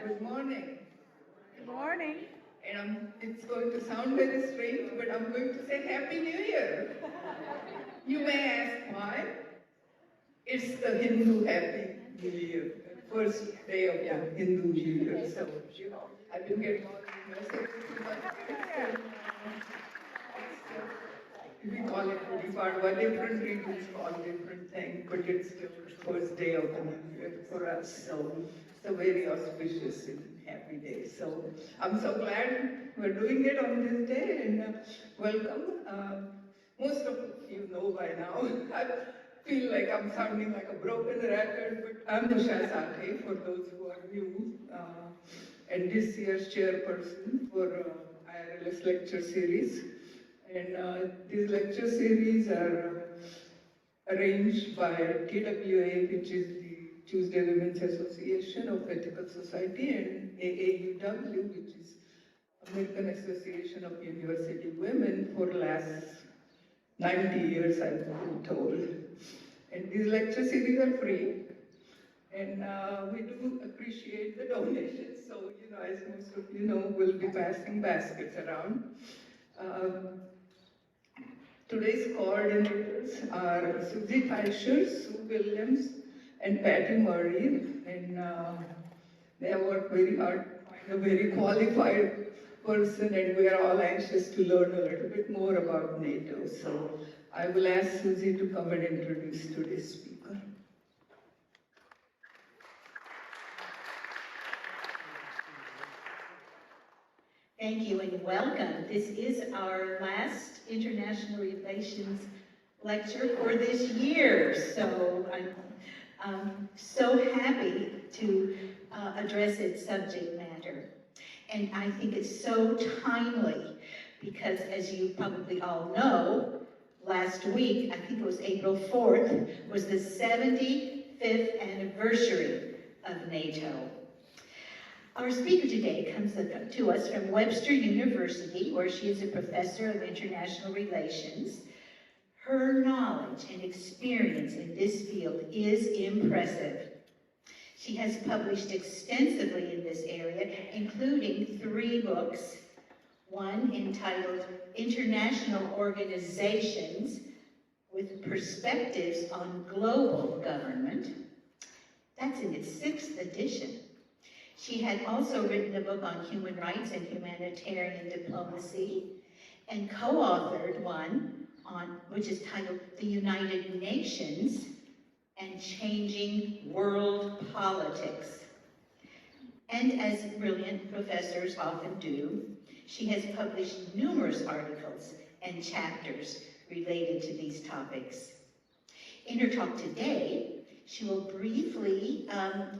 Good morning. Good morning. And it's going to sound very strange, but I'm going to say Happy New Year. You may ask why. It's the Hindu Happy New Year, first day of the Hindu New Year. So, I've been getting all these messages. We call it Gudi Padwa, different regions call different things, but it's still the first day of the new year for us. So it's a very auspicious and happy day. So I'm so glad we're doing it on this day, and welcome. Most of you know by now. I feel like I'm sounding like a broken record, but I'm Usha Sathe for those who are new, and this year's chairperson for IRLS lecture series. And these lecture series are arranged by TWA, which is the Tuesday Women's Association of Ethical Society, and AAUW, which is American Association of University Women, for last 90 years, I've been told. And these lecture series are free. And we do appreciate the donations. So, as most of you know, we'll be passing baskets around. Today's coordinators are Susie Fleischer, Sue Williams, and Patty Murray, and they have worked very hard to find a very qualified person, and we are all anxious to learn a little bit more about NATO. So I will ask Susie to come and introduce today's speaker. Thank you and welcome. This is our last International Relations lecture for this year. So I'm so happy to address its subject matter. And I think it's so timely because, as you probably all know, last week, I think it was April 4th, was the 75th anniversary of NATO. Our speaker today comes to us from Webster University, where she is a professor of international relations. Her knowledge and experience in this field is impressive. She has published extensively in this area, including 3 books, one entitled International Organizations with Perspectives on Global Government. That's in its 6th edition. She had also written a book on human rights and humanitarian diplomacy and co-authored one which is titled The United Nations and Changing World Politics. And as brilliant professors often do, she has published numerous articles and chapters related to these topics. In her talk today, she will briefly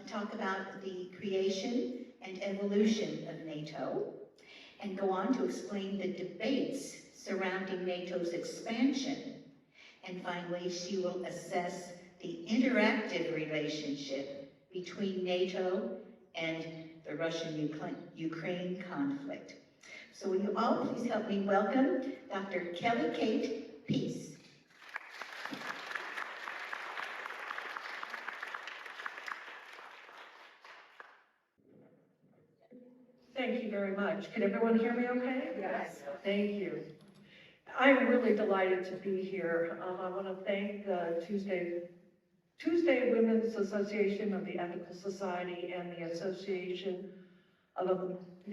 talk about the creation and evolution of NATO and go on to explain the debates surrounding NATO's expansion. And finally, she will assess the interactive relationship between NATO and the Russian-Ukraine conflict. So will you all please help me welcome Dr. Kelly Kate Pease. Thank you very much. Can everyone hear me okay? Yes. Thank you. I'm really delighted to be here. I want to thank the Tuesday Women's Association of the Ethical Society and the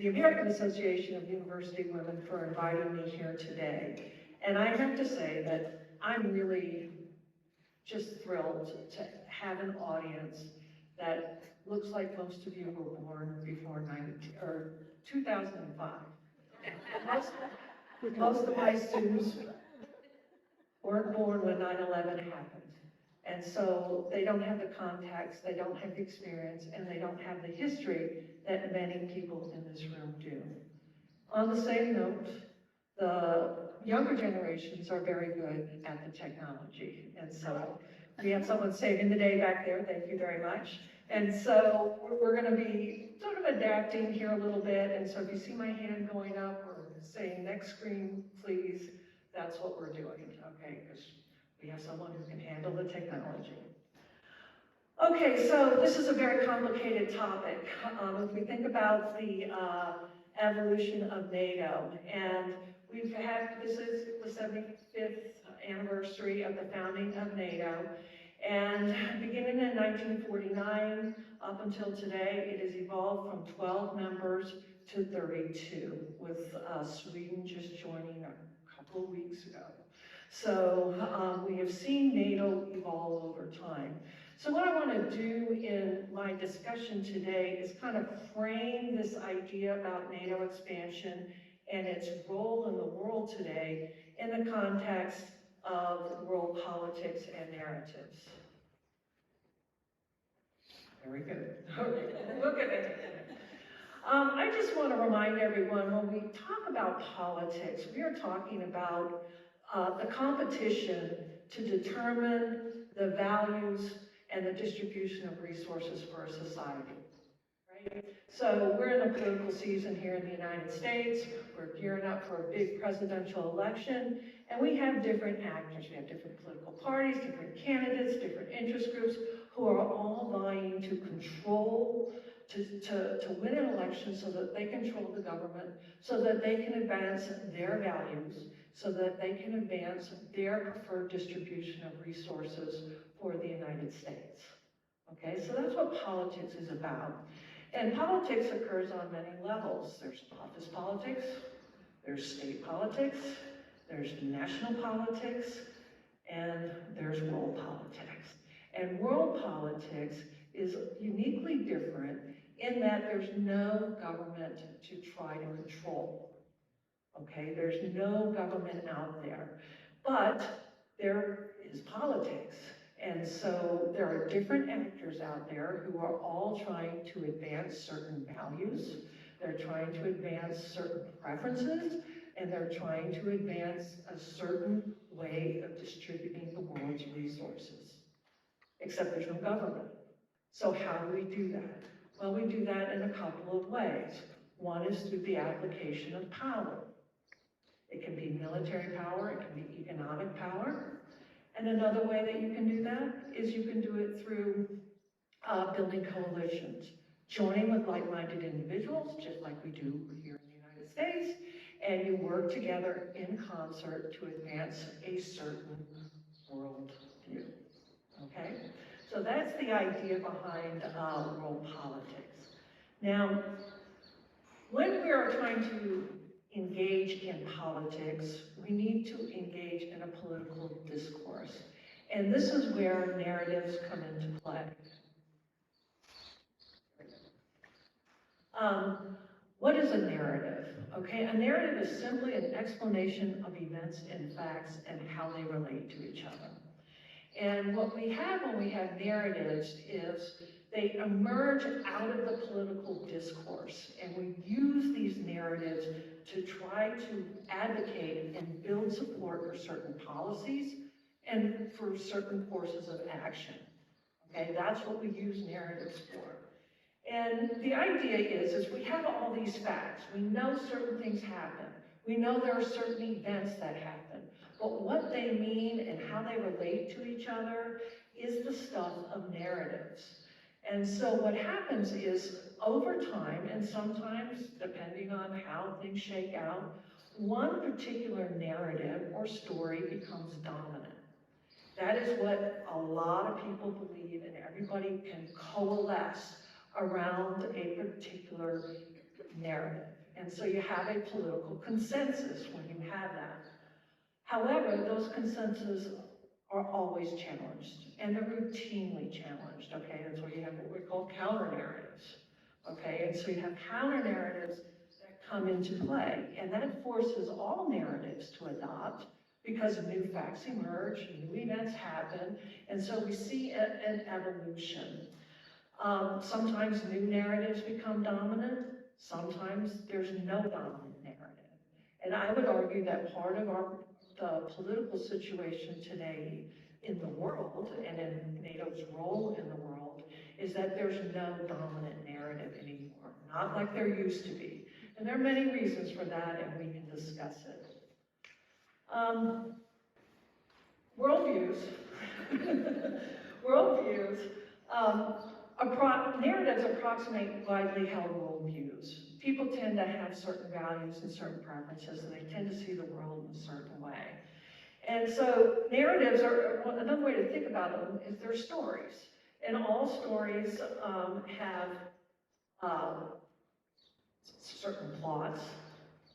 American Association of University Women for inviting me here today. And I have to say that I'm really just thrilled to have an audience that looks like most of you were born before 2005. Most of my students weren't born when 9/11 happened. And so they don't have the context, they don't have the experience, and they don't have the history that many people in this room do. On the same note, the younger generations are very good at the technology. And so we have someone saving the day back there, thank you very much. And so we're gonna be sort of adapting here a little bit. And so if you see my hand going up or saying next screen, please, that's what we're doing, okay? Because we have someone who can handle the technology. Okay, so this is a very complicated topic. If we think about the evolution of NATO, and this is the 75th anniversary of the founding of NATO, and beginning in 1949 up until today, it has evolved from 12 members to 32, with Sweden just joining a couple of weeks ago. So we have seen NATO evolve over time. So what I want to do in my discussion today is kind of frame this idea about NATO expansion and its role in the world today in the context of world politics and narratives. There we go. Look at it. I just want to remind everyone, when we talk about politics, we are talking about the competition to determine the values and the distribution of resources for a society, right? So we're in a political season here in the United States. We're gearing up for a big presidential election, and we have different actors. We have different political parties, different candidates, different interest groups who are all vying to control, to win an election so that they control the government, so that they can advance their values, so that they can advance their preferred distribution of resources for the United States. Okay, so that's what politics is about. And politics occurs on many levels. There's office politics, there's state politics, there's national politics, and there's world politics. And world politics is uniquely different in that there's no government to try to control. Okay, there's no government out there, but there is politics. And so there are different actors out there who are all trying to advance certain values. They're trying to advance certain preferences, and they're trying to advance a certain way of distributing the world's resources. Except there's no government. So how do we do that? Well, we do that in a couple of ways. One is through the application of power. It can be military power, it can be economic power. And another way that you can do that is you can do it through building coalitions, joining with like-minded individuals, just like we do here in the United States, and you work together in concert to advance a certain world view. Okay? So that's the idea behind world politics. Now, when we are trying to engage in politics, we need to engage in a political discourse. And this is where narratives come into play. What is a narrative? Okay, a narrative is simply an explanation of events and facts and how they relate to each other. And what we have when we have narratives is they emerge out of the political discourse, and we use these narratives to try to advocate and build support for certain policies and for certain courses of action. Okay, that's what we use narratives for. And the idea is we have all these facts. We know certain things happen. We know there are certain events that happen. But what they mean and how they relate to each other is the stuff of narratives. And so what happens is, over time, and sometimes depending on how things shake out, one particular narrative or story becomes dominant. That is what a lot of people believe, and everybody can coalesce around a particular narrative. And so you have a political consensus when you have that. However, those consensus are always challenged, and they're routinely challenged, okay? That's where you have what we call counter-narratives, okay? And so you have counter-narratives that come into play, and that forces all narratives to adopt because new facts emerge, new events happen, and so we see an evolution. Sometimes new narratives become dominant, sometimes there's no dominant narrative. And I would argue that part of the political situation today in the world and in NATO's role in the world is that there's no dominant narrative anymore, not like there used to be. And there are many reasons for that, and we can discuss it. Worldviews. Worldviews Narratives approximate widely held worldviews. People tend to have certain values and certain preferences, and they tend to see the world in a certain way. And so narratives are, another way to think about them is they're stories. And all stories have certain plots.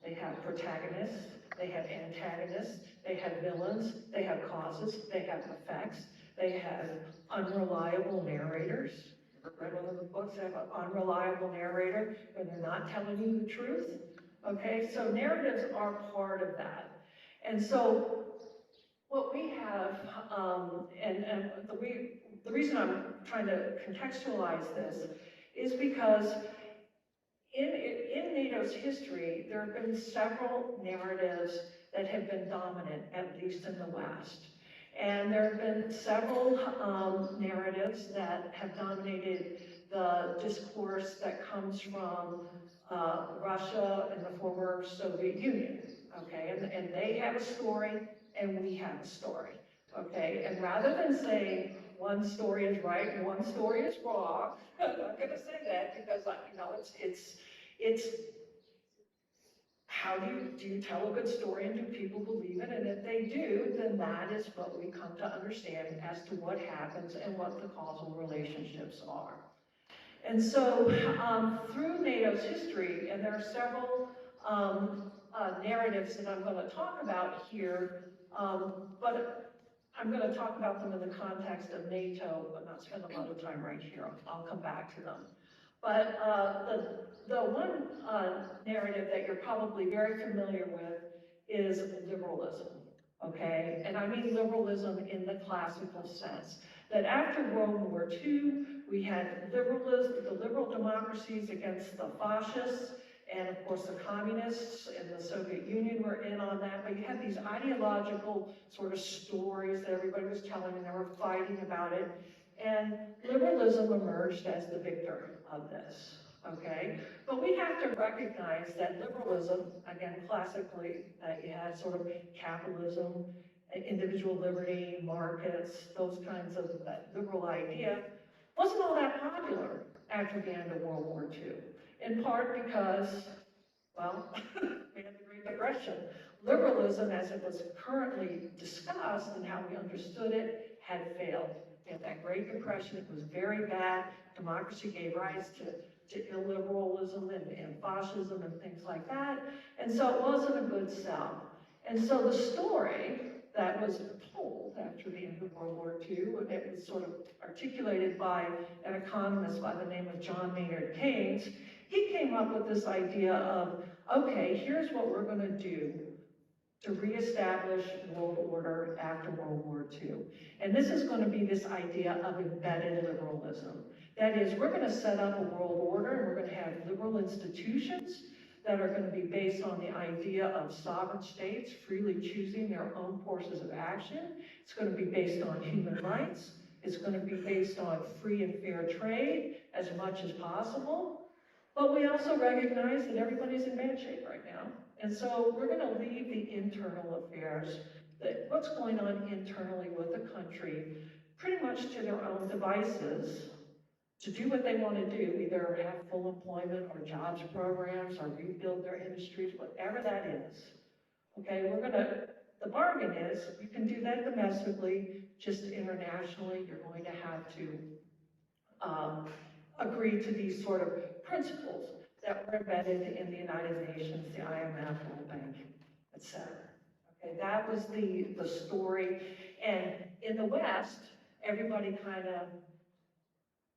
They have protagonists, they have antagonists, they have villains, they have causes, they have effects, they have unreliable narrators. Read one of the books that have an unreliable narrator when they're not telling you the truth. Okay, so narratives are part of that. And so what we have, and the reason I'm trying to contextualize this is because in NATO's history, there have been several narratives that have been dominant, at least in the West. And there have been several narratives that have dominated the discourse that comes from Russia and the former Soviet Union, okay? And they have a story, and we have a story, okay? And rather than saying one story is right and one story is wrong, I'm not gonna say that because, you know, it's how do you tell a good story and do people believe it? And if they do, then that is what we come to understand as to what happens and what the causal relationships are. And so through NATO's history, and there are several narratives that I'm going to talk about here, but I'm going to talk about them in the context of NATO, but not spend a lot of time right here. I'll come back to them. But the one narrative that you're probably very familiar with is liberalism, okay? And I mean liberalism in the classical sense, that after World War II, we had liberalism, the liberal democracies against the fascists, and of course the communists and the Soviet Union were in on that, but you had these ideological sort of stories that everybody was telling and they were fighting about it. And liberalism emerged as the victor of this, okay? But we have to recognize that liberalism, again, classically, you had sort of capitalism, individual liberty, markets, those kinds of liberal idea, wasn't all that popular after the end of World War II. In part because, well, we had the Great Depression. Liberalism, as it was currently discussed and how we understood it, had failed. In that Great Depression, it was very bad. Democracy gave rise to illiberalism and fascism and things like that. And so it wasn't a good sell. And so the story that was told after the end of World War II, and it was sort of articulated by an economist by the name of John Maynard Keynes, he came up with this idea of, okay, here's what we're going to do to reestablish world order after World War II. And this is going to be this idea of embedded liberalism. That is, we're going to set up a world order and we're going to have liberal institutions that are going to be based on the idea of sovereign states freely choosing their own courses of action. It's going to be based on human rights. It's going to be based on free and fair trade as much as possible. But we also recognize that everybody's in bad shape right now. And so we're going to leave the internal affairs, what's going on internally with the country, pretty much to their own devices to do what they want to do, either have full employment or jobs programs or rebuild their industries, whatever that is. Okay, the bargain is you can do that domestically, just internationally, you're going to have to agree to these sort of principles that were embedded in the United Nations, the IMF, World Bank, etc. Okay, that was the story. And in the West, everybody kind of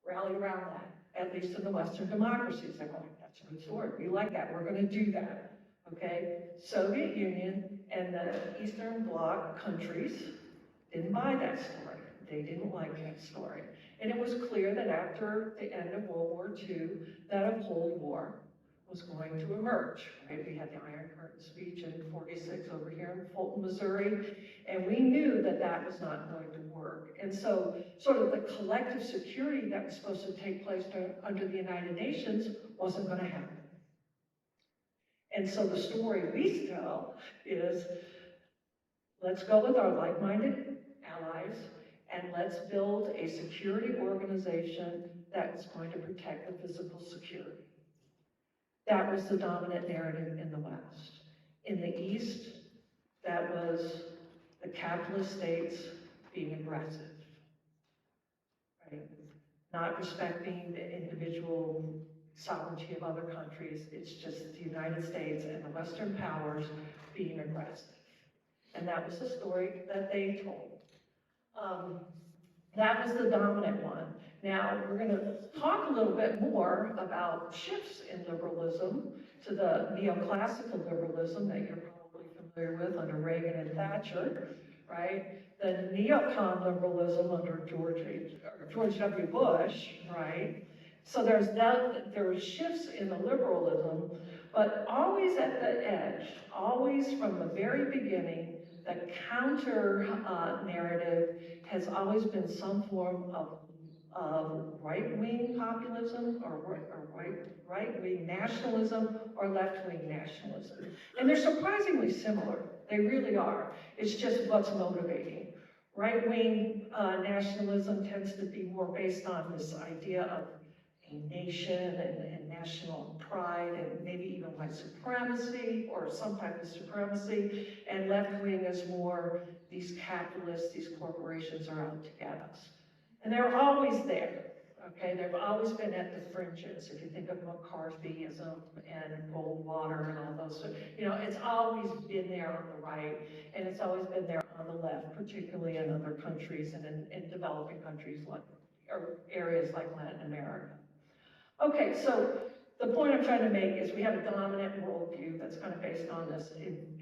rallied around that, at least in the Western democracies. They're going, that's a good story. We like that. We're going to do that. Okay? Soviet Union and the Eastern Bloc countries didn't buy that story. They didn't like that story. And it was clear that after the end of World War II, that a Cold War was going to emerge. Right? We had the Iron Curtain speech in '46 over here in Fulton, Missouri, and we knew that that was not going to work. And so sort of the collective security that was supposed to take place under the United Nations wasn't going to happen. And so the story we tell is, let's go with our like-minded allies and let's build a security organization that was going to protect the physical security. That was the dominant narrative in the West. In the East, that was the capitalist states being aggressive, right? Not respecting the individual sovereignty of other countries. It's just the United States and the Western powers being aggressive. And that was the story that they told. That was the dominant one. Now, we're going to talk a little bit more about shifts in liberalism to the neoclassical liberalism that you're probably familiar with under Reagan and Thatcher, right? The neocon liberalism under George W. Bush, right? So there were shifts in the liberalism, but always at the edge, always from the very beginning, the counter narrative has always been some form of right-wing populism or right-wing nationalism or left-wing nationalism. And they're surprisingly similar. They really are. It's just what's motivating. Right-wing nationalism tends to be more based on this idea of a nation and national pride and maybe even white supremacy or some type of supremacy. And left-wing is more these capitalists, these corporations are out to get us. And they're always there, okay? They've always been at the fringes. If you think of McCarthyism and Goldwater and all those, it's always been there on the right, and it's always been there on the left, particularly in other countries and in developing countries or areas like Latin America. Okay, so the point I'm trying to make is we have a dominant worldview that's kind of based on this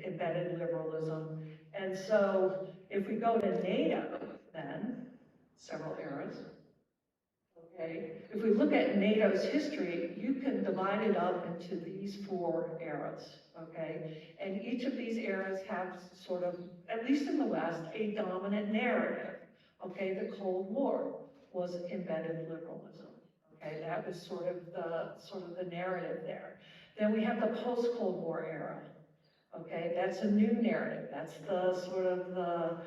embedded liberalism. And so if we go to NATO, then, several eras, okay? If we look at NATO's history, you can divide it up into these 4 eras, okay? And each of these eras have sort of, at least in the West, a dominant narrative, okay? The Cold War was embedded liberalism. Okay, that was sort of the narrative there. Then we have the post-Cold War era. Okay, that's a new narrative. That's the sort of the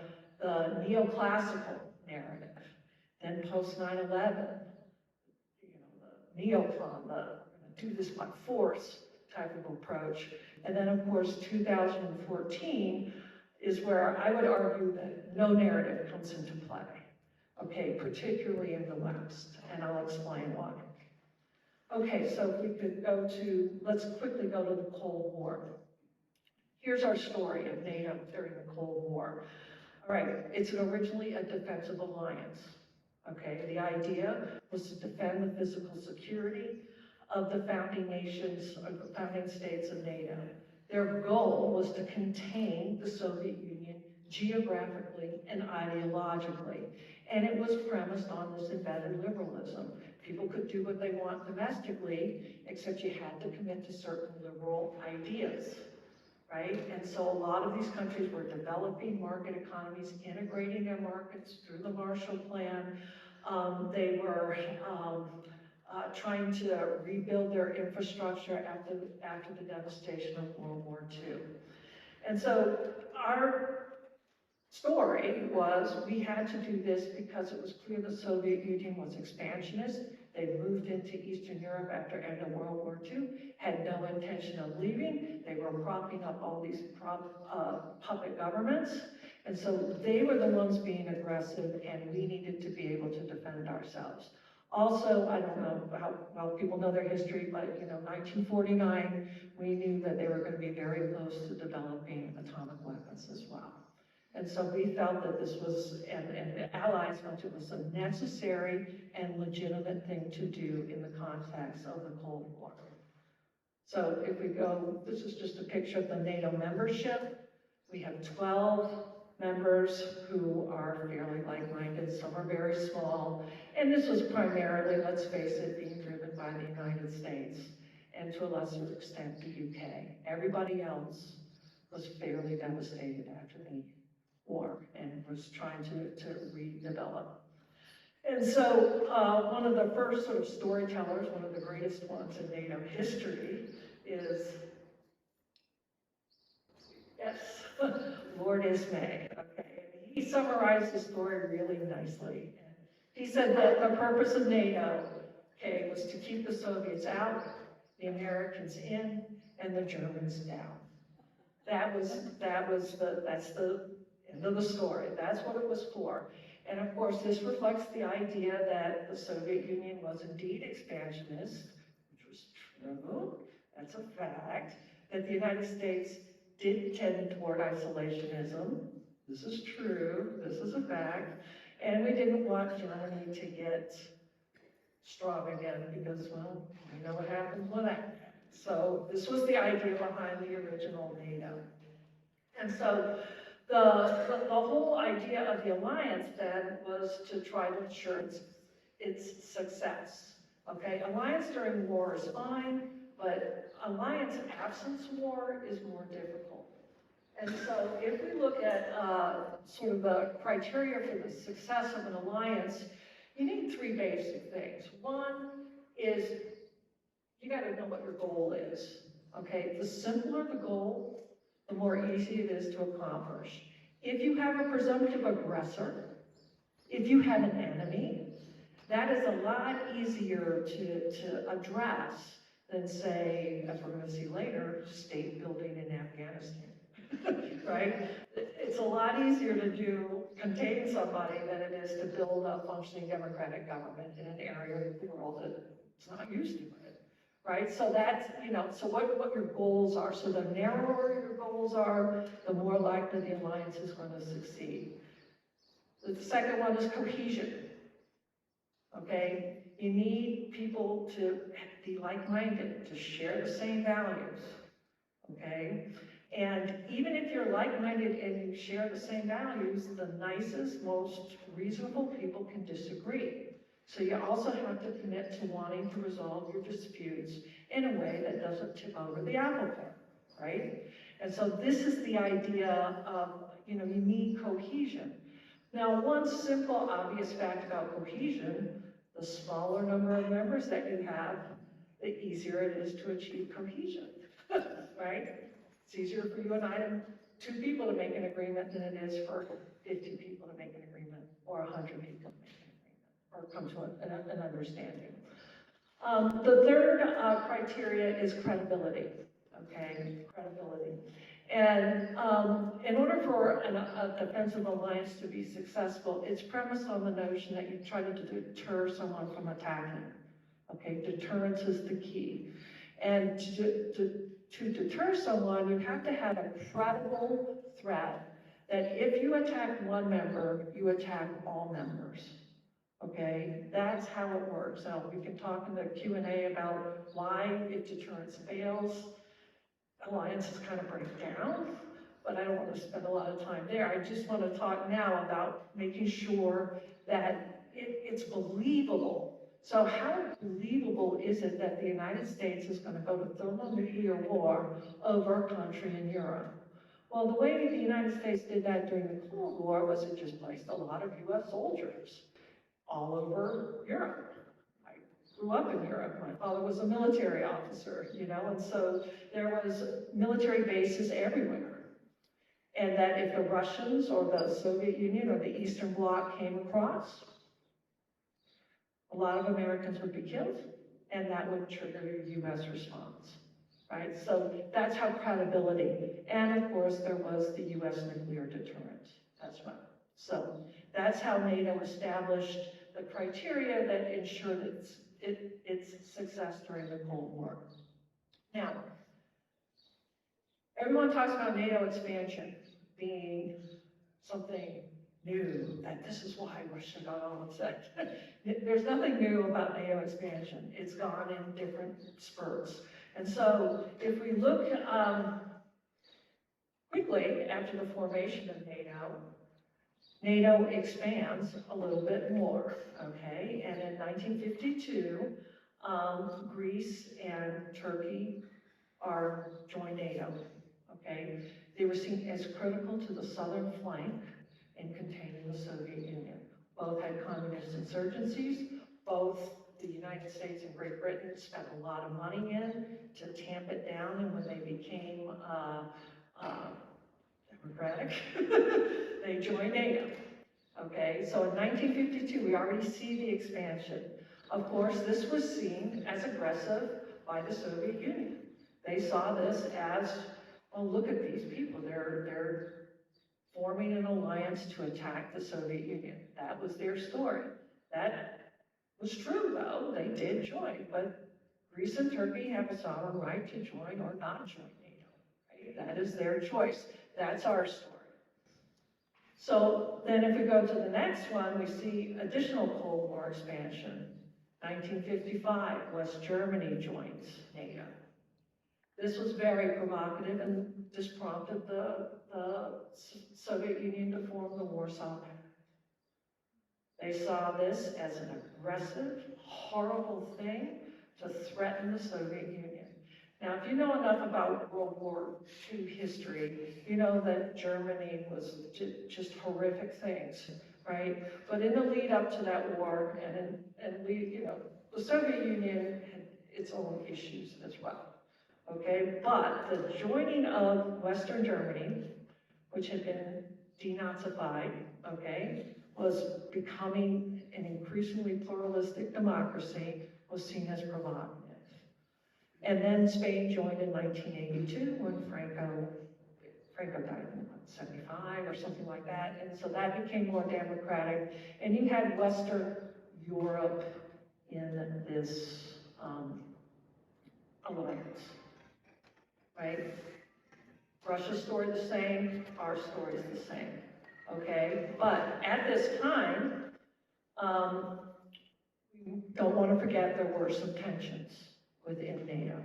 neoclassical narrative. Then post 9/11, the neocon, the do this by force type of approach. And then of course 2014 is where I would argue that no narrative comes into play. Okay, particularly in the West, and I'll explain why. Okay, so if we could let's quickly go to the Cold War. Here's our story of NATO during the Cold War. All right, it's originally a defensive alliance. Okay, the idea was to defend the physical security of the founding nations, or the founding states of NATO. Their goal was to contain the Soviet Union geographically and ideologically. And it was premised on this embedded liberalism. People could do what they want domestically, except you had to commit to certain liberal ideas, right? And so a lot of these countries were developing market economies, integrating their markets through the Marshall Plan. They were trying to rebuild their infrastructure after the devastation of World War II. And so our story was we had to do this because it was clear the Soviet Union was expansionist. They moved into Eastern Europe after end of World War II, had no intention of leaving. They were propping up all these puppet governments. And so they were the ones being aggressive, and we needed to be able to defend ourselves. Also, I don't know how well people know their history, but 1949, we knew that they were going to be very close to developing atomic weapons as well. And so we felt that this was, and the Allies felt it was a necessary and legitimate thing to do in the context of the Cold War. So if we go, this is just a picture of the NATO membership. We have 12 members who are fairly like-minded, some are very small. And this was primarily, let's face it, being driven by the United States and to a lesser extent the UK. Everybody else was fairly devastated after the war and was trying to redevelop. And so one of the first sort of storytellers, one of the greatest ones in NATO history is, yes, Lord Ismay. Okay, and He summarized the story really nicely. He said that the purpose of NATO, okay, was to keep the Soviets out, the Americans in, and the Germans down. That's the end of the story. That's what it was for. And of course, this reflects the idea that the Soviet Union was indeed expansionist, which was true. That's a fact. That the United States did tend toward isolationism. This is true. This is a fact. And we didn't want Germany to get strong again because, well, we know what happens with that. So this was the idea behind the original NATO. And so the whole idea of the alliance then was to try to ensure its success. Okay, alliance during war is fine, but alliance absence war is more difficult. And so if we look at sort of the criteria for the success of an alliance, you need three basic things. One is you got to know what your goal is. Okay, the simpler the goal, the more easy it is to accomplish. If you have a presumptive aggressor, if you have an enemy, that is a lot easier to address than, say, as we're going to see later, state building in Afghanistan, right? It's a lot easier to contain somebody than it is to build a functioning democratic government in an area of the world that's not used to it, right? So that's, so what your goals are. So the narrower your goals are, the more likely the alliance is going to succeed. The second one is cohesion. Okay, you need people to be like-minded, to share the same values, okay? And even if you're like-minded and you share the same values, the nicest, most reasonable people can disagree. So you also have to commit to wanting to resolve your disputes in a way that doesn't tip over the apple cart, right? And so this is the idea of, you need cohesion. Now, one simple, obvious fact about cohesion, the smaller number of members that you have, the easier it is to achieve cohesion, right? It's easier for you and I, two people to make an agreement than it is for 50 people to make an agreement, or 100 people to make an agreement, or come to an understanding. The third criteria is credibility, okay, credibility. And in order for a defensive alliance to be successful, it's premised on the notion that you try to deter someone from attacking. Okay, deterrence is the key. And to deter someone, you have to have a credible threat that if you attack one member, you attack all members. Okay, that's how it works. Now, we can talk in the Q&A about why, if deterrence fails, alliances kind of break down, but I don't want to spend a lot of time there. I just want to talk now about making sure that it's believable. So how believable is it that the United States is going to go to thermonuclear war over a country in Europe? Well, the way the United States did that during the Cold War was it just placed a lot of U.S. soldiers all over Europe. Grew up in Europe. My father was a military officer, and so there was military bases everywhere. And that if the Russians or the Soviet Union or the Eastern Bloc came across, a lot of Americans would be killed, and that would trigger a U.S. response, right? So that's how credibility, and of course there was the U.S. nuclear deterrent as well. So that's how NATO established the criteria that ensured its success during the Cold War. Now, everyone talks about NATO expansion being something new, that this is why Russia got all upset. There's nothing new about NATO expansion. It's gone in different spurts. And so if we look quickly after the formation of NATO expands a little bit more, okay? And in 1952, Greece and Turkey joined NATO, okay? They were seen as critical to the southern flank in containing the Soviet Union. Both had communist insurgencies. Both the United States and Great Britain spent a lot of money in to tamp it down, and when they became Democratic, they joined NATO. Okay, so in 1952, we already see the expansion. Of course, this was seen as aggressive by the Soviet Union. They saw this as, oh, look at these people, they're forming an alliance to attack the Soviet Union. That was their story. That was true, though. They did join, but Greece and Turkey have a sovereign right to join or not join NATO. Right? That is their choice. That's our story. So then if we go to the next one, we see additional Cold War expansion. 1955, West Germany joins NATO. This was very provocative, and this prompted the Soviet Union to form the Warsaw Pact. They saw this as an aggressive, horrible thing to threaten the Soviet Union. Now, if you know enough about World War II history, you know that Germany was just horrific things, right? But in the lead up to that war, the Soviet Union had its own issues as well. Okay, but the joining of Western Germany, which had been denazified, okay, was becoming an increasingly pluralistic democracy, was seen as provocative. And then Spain joined in 1982 when Franco died in 75 or something like that, and so that became more democratic. And you had Western Europe in this alliance. Right? Russia's story the same, our story is the same, okay? But at this time, we don't want to forget there were some tensions within NATO.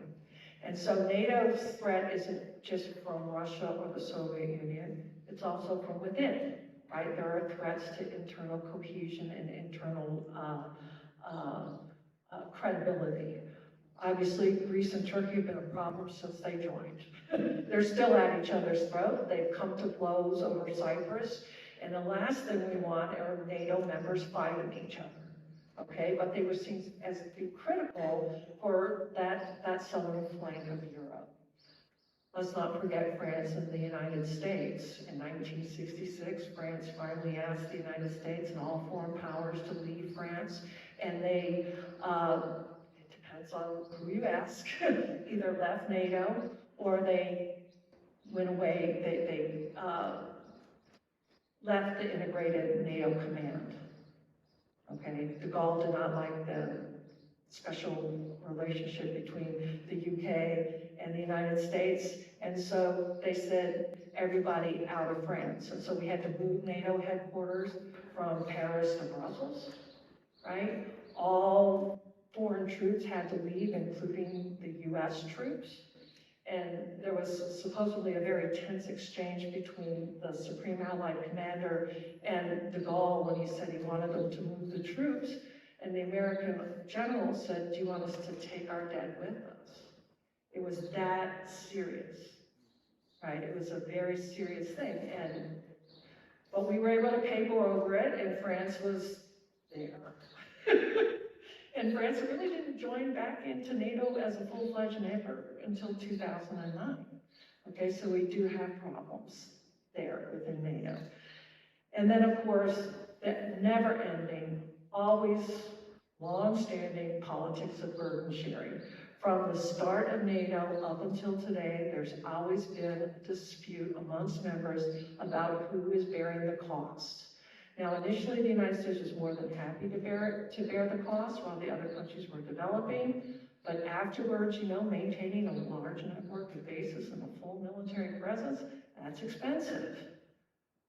And so NATO's threat isn't just from Russia or the Soviet Union, it's also from within, right? There are threats to internal cohesion and internal credibility. Obviously, Greece and Turkey have been a problem since they joined. They're still at each other's throat. They've come to blows over Cyprus. And the last thing we want are NATO members fighting each other. Okay, but they were seen as critical for that southern flank of Europe. Let's not forget France and the United States. In 1966, France finally asked the United States and all foreign powers to leave France, and they depends on who you ask, either left NATO or they went away, they left the integrated NATO command. Okay, de Gaulle did not like the special relationship between the UK and the United States, and so they said everybody out of France. And so we had to move NATO headquarters from Paris to Brussels, right? All foreign troops had to leave, including the US troops. And there was supposedly a very tense exchange between the Supreme Allied Commander and de Gaulle when he said he wanted them to move the troops. And the American general said, do you want us to take our dead with us? It was that serious, right? It was a very serious thing. But we were able to paper over it, and France was there. And France really didn't join back into NATO as a full-fledged member until 2009. Okay, so we do have problems there within NATO. And then, of course, that never-ending, always long-standing politics of burden sharing. From the start of NATO up until today, there's always been a dispute amongst members about who is bearing the cost. Now, initially, the United States was more than happy to bear the cost while the other countries were developing. But afterwards, maintaining a large network of bases and a full military presence, that's expensive,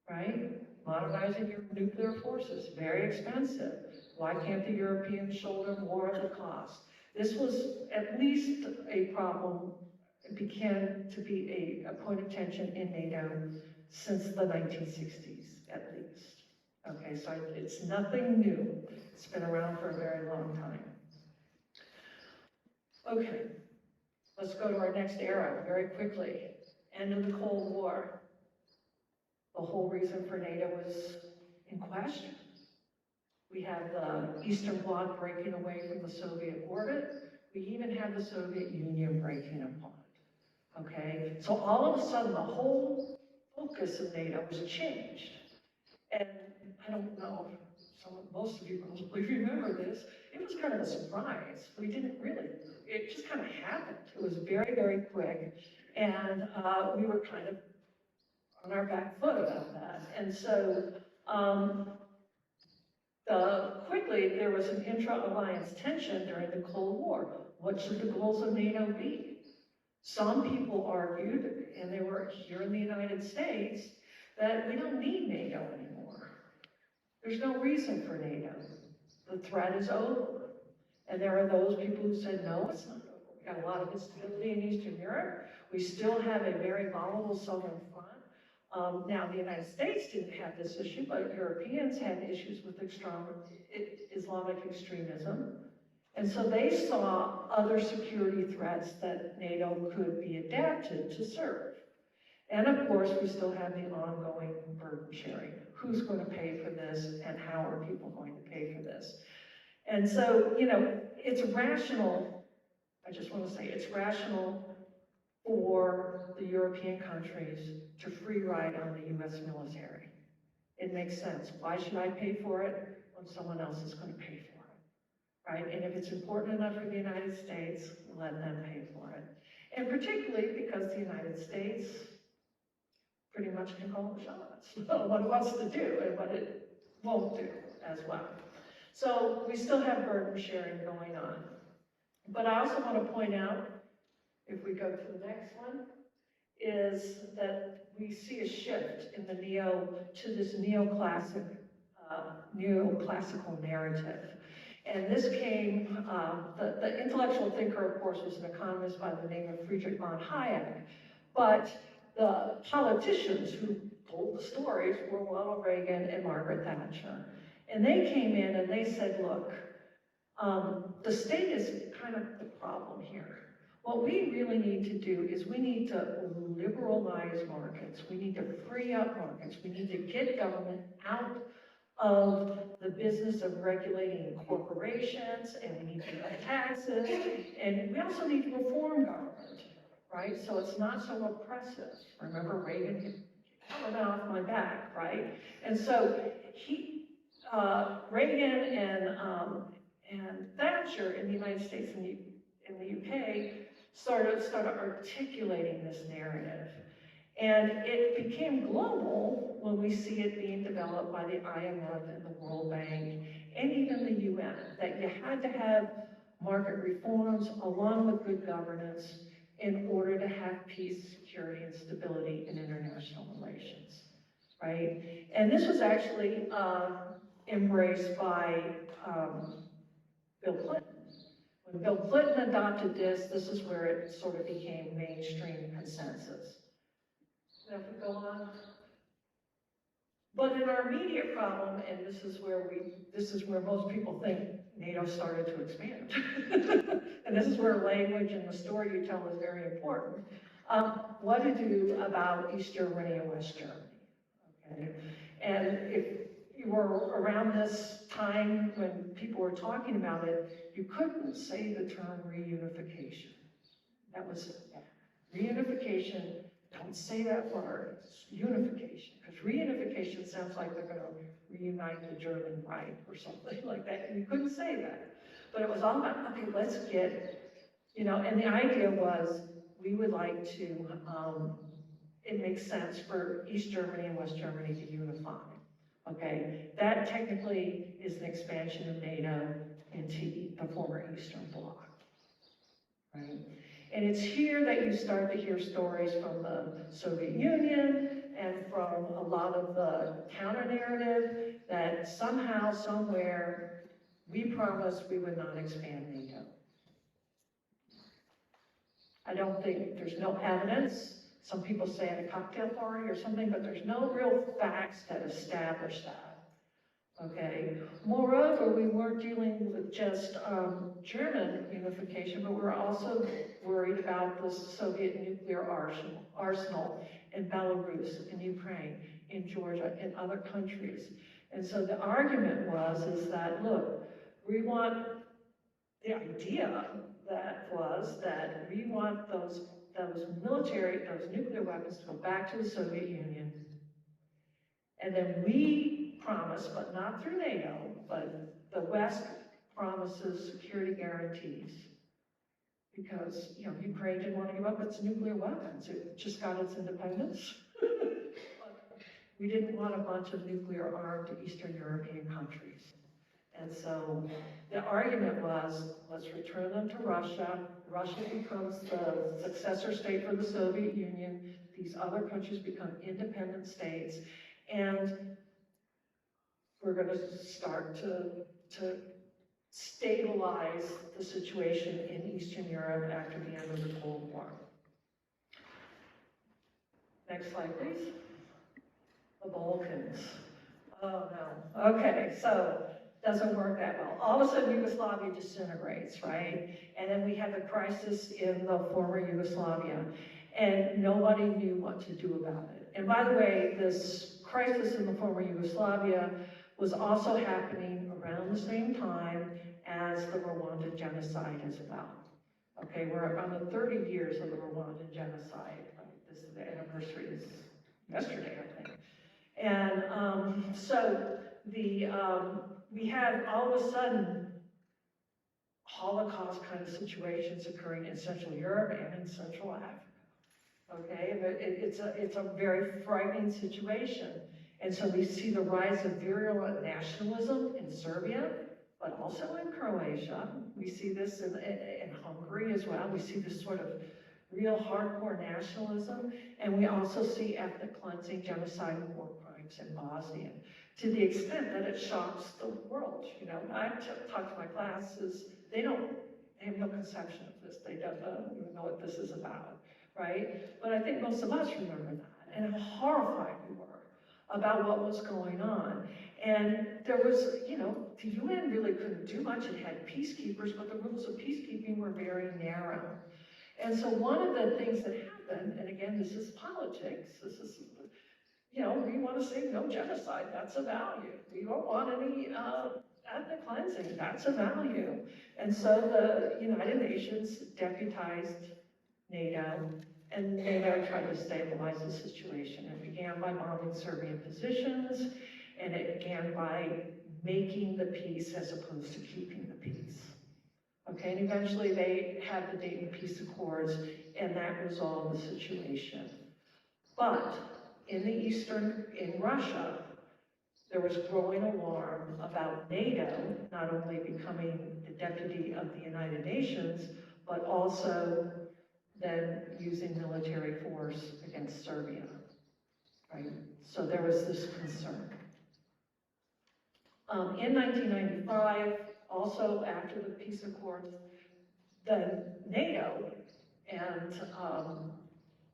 right? Modernizing your nuclear forces, very expensive. Why can't the Europeans shoulder more of the cost? This was at least a problem. It began to be a point of tension in NATO since the 1960s, at least. Okay, so it's nothing new. It's been around for a very long time. Okay, let's go to our next era very quickly. End of the Cold War. The whole reason for NATO was in question. We have the Eastern Bloc breaking away from the Soviet orbit. We even have the Soviet Union breaking apart. Okay, so all of a sudden the whole focus of NATO was changed. And I don't know, most of you probably remember this, it was kind of a surprise. We didn't really, it just kind of happened. It was very, very quick. And we were kind of on our back foot about that. And so quickly there was an intra-alliance tension during the Cold War. What should the goals of NATO be? Some people argued, and they were here in the United States, that we don't need NATO anymore. There's no reason for NATO. The threat is over. And there are those people who said, no, it's not over. We got a lot of instability in Eastern Europe. We still have a very volatile southern front. Now, the United States didn't have this issue, but Europeans had issues with Islamic extremism. And so they saw other security threats that NATO could be adapted to serve. And of course, we still have the ongoing burden sharing. Who's going to pay for this, and how are people going to pay for this? And so, you know, it's rational, I just want to say, it's rational for the European countries to free ride on the US military. It makes sense. Why should I pay for it when someone else is going to pay for it, right? And if it's important enough for the United States, let them pay for it. And particularly because the United States pretty much can call the shots on what it wants to do and what it won't do as well. So we still have burden sharing going on. But I also want to point out, if we go to the next one, is that we see a shift in the to this neoclassical narrative. And this came, the intellectual thinker, of course, was an economist by the name of Friedrich von Hayek. But the politicians who told the stories were Ronald Reagan and Margaret Thatcher. And they came in and they said, look, the state is kind of the problem here. What we really need to do is we need to liberalize markets. We need to free up markets. We need to get government out of the business of regulating corporations, and we need to cut taxes, and we also need to reform government, right? So it's not so oppressive. Remember Reagan, coming off my back, right? And so Reagan and Thatcher in the United States and in the UK started articulating this narrative. And it became global when we see it being developed by the IMF and the World Bank and even the UN, that you had to have market reforms along with good governance in order to have peace, security, and stability in international relations, right? And this was actually embraced by Bill Clinton. When Bill Clinton adopted this is where it sort of became mainstream consensus. Now, if we go on. But in our immediate problem, and this is where most people think NATO started to expand. And this is where language and the story you tell is very important. What to do about East Germany and West Germany, okay? And if you were around this time when people were talking about it, you couldn't say the term reunification. That was reunification. Don't say that word. It's unification, because reunification sounds like they're going to reunite the German Reich or something like that. And you couldn't say that. But it was all about, okay, let's get, and the idea was we would like to, it makes sense for East Germany and West Germany to unify. Okay, that technically is an expansion of NATO into the former Eastern Bloc, right? And it's here that you start to hear stories from the Soviet Union and from a lot of the counter-narrative that somehow, somewhere, we promised we would not expand NATO. I don't think, there's no evidence. Some people say at a cocktail party or something, but there's no real facts that establish that, okay? Moreover, we weren't dealing with just German unification, but we were also worried about the Soviet nuclear arsenal in Belarus, in Ukraine, in Georgia, in other countries. And so the argument is that, look, we want, the idea that we want those those nuclear weapons to go back to the Soviet Union. And then we promise, but not through NATO, but the West promises security guarantees. Because, you know, Ukraine didn't want to give up its nuclear weapons. It just got its independence. We didn't want a bunch of nuclear-armed Eastern European countries. And so the argument was, let's return them to Russia. Russia becomes the successor state for the Soviet Union. These other countries become independent states. And we're going to start to stabilize the situation in Eastern Europe after the end of the Cold War. Next slide, please. The Balkans. Oh no. Okay, so doesn't work that well. All of a sudden Yugoslavia disintegrates, right? And then we have a crisis in the former Yugoslavia, and nobody knew what to do about it. And by the way, this crisis in the former Yugoslavia was also happening around the same time as the Rwandan genocide is about. Okay, we're on the 30 years of the Rwandan genocide. The anniversary is yesterday, I think. And so we had all of a sudden Holocaust kind of situations occurring in Central Europe and in Central Africa. Okay, it's a very frightening situation. And so we see the rise of virulent nationalism in Serbia, but also in Croatia. We see this in Hungary as well. We see this sort of real hardcore nationalism. And we also see ethnic cleansing, genocide, and war crimes in Bosnia, to the extent that it shocks the world. You know, I talk to my classes, they have no conception of this. They don't even know what this is about, right? But I think most of us remember that, and how horrified we were about what was going on. And there was, you know, the UN really couldn't do much. It had peacekeepers, but the rules of peacekeeping were very narrow. And so one of the things that happened, and again, this is politics, this is, you know, we want to say no genocide, that's a value. We don't want any ethnic cleansing, that's a value. And so the United Nations deputized NATO, and NATO tried to stabilize the situation. It began by bombing Serbian positions, and it began by making the peace as opposed to keeping the peace. Okay, and eventually they had the Dayton Peace Accords, and that resolved the situation. But in Russia, there was growing alarm about NATO not only becoming the deputy of the United Nations, but also then using military force against Serbia, right? So there was this concern. In 1995, also after the peace accords, then NATO and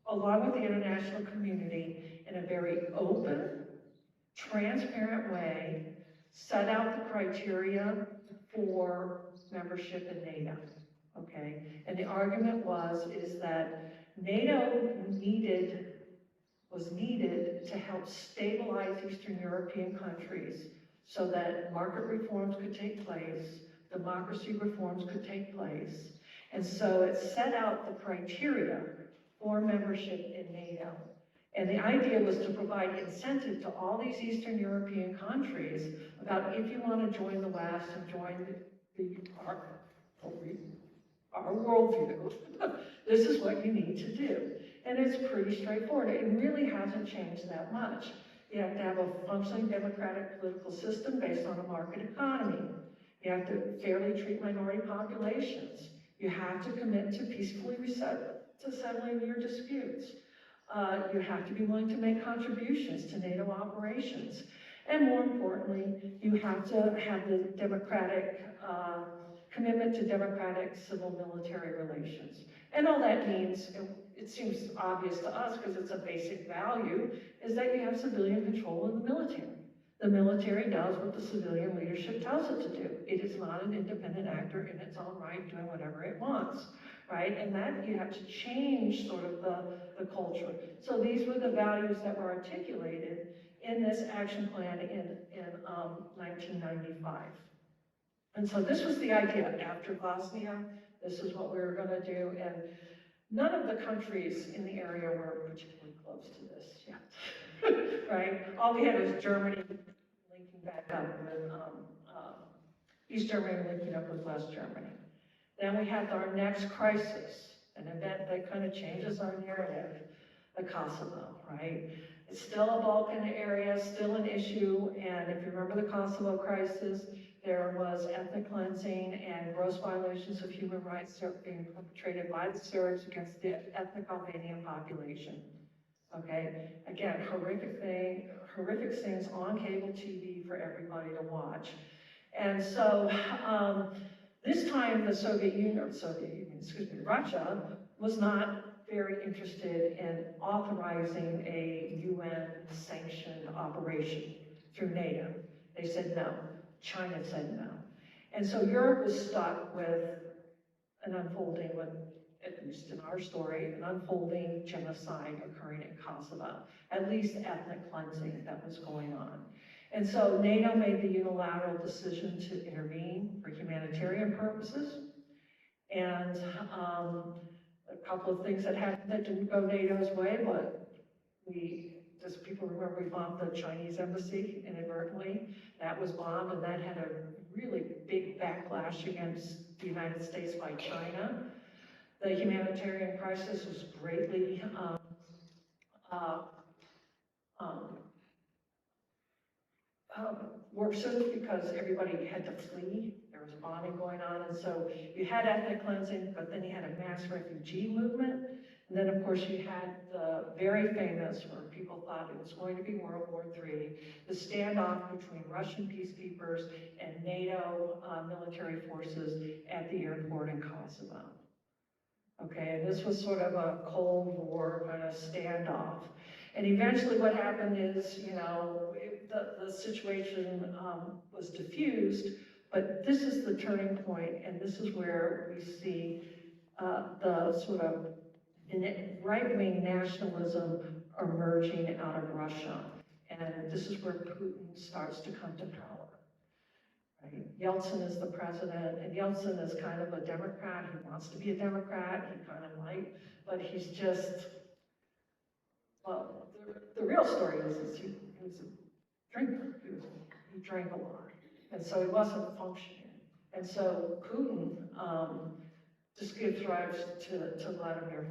along with the international community in a very open, transparent way, set out the criteria for membership in NATO, okay? And the argument is that NATO was needed to help stabilize Eastern European countries so that market reforms could take place, democracy reforms could take place. And so it set out the criteria for membership in NATO. And the idea was to provide incentive to all these Eastern European countries about if you want to join the West and join our worldview, this is what you need to do. And it's pretty straightforward. It really hasn't changed that much. You have to have a functioning democratic political system based on a market economy. You have to fairly treat minority populations. You have to commit to peacefully settling your disputes. You have to be willing to make contributions to NATO operations. And more importantly, you have to have the democratic commitment to democratic civil-military relations. And all that means, it seems obvious to us because it's a basic value, is that you have civilian control of the military. The military does what the civilian leadership tells it to do. It is not an independent actor in its own right doing whatever it wants, right? And that you have to change sort of the culture. So these were the values that were articulated in this action plan in 1995. And so this was the idea. After Bosnia, this is what we were going to do. And None of the countries in the area were particularly close to this yet, right? All we had was Germany linking back up with East Germany linking up with West Germany. Then we had our next crisis, an event that kind of changes our narrative, the Kosovo, right? It's still a Balkan area, still an issue, and if you remember the Kosovo crisis, there was ethnic cleansing and gross violations of human rights being perpetrated by the Serbs against the ethnic Albanian population. Okay, again, horrific things on cable TV for everybody to watch. And so this time the Russia was not very interested in authorizing a UN-sanctioned operation through NATO. They said no. China said no. And so Europe was stuck with an unfolding, at least in our story, an unfolding genocide occurring in Kosovo, at least ethnic cleansing that was going on. And so NATO made the unilateral decision to intervene for humanitarian purposes. And a couple of things that happened that didn't go NATO's way, but does people remember we bombed the Chinese embassy inadvertently? That was bombed, and that had a really big backlash against the United States by China. The humanitarian crisis was greatly worsened because everybody had to flee. There was bombing going on, and so you had ethnic cleansing, but then you had a mass refugee movement. And then, of course, you had the very famous, where people thought it was going to be World War III, the standoff between Russian peacekeepers and NATO military forces at the airport in Kosovo. Okay, and this was sort of a Cold War kind of standoff. And eventually what happened is, you know, the situation was diffused, but this is the turning point, and this is where we see the sort of right-wing nationalism emerging out of Russia. And this is where Putin starts to come to power. Right? Yeltsin is the president, and Yeltsin is kind of a Democrat. He wants to be a Democrat, he kind of might, but he's just, well, the real story is he was a drinker. He drank a lot, and so he wasn't functioning. And so Putin just gives rise to Vladimir.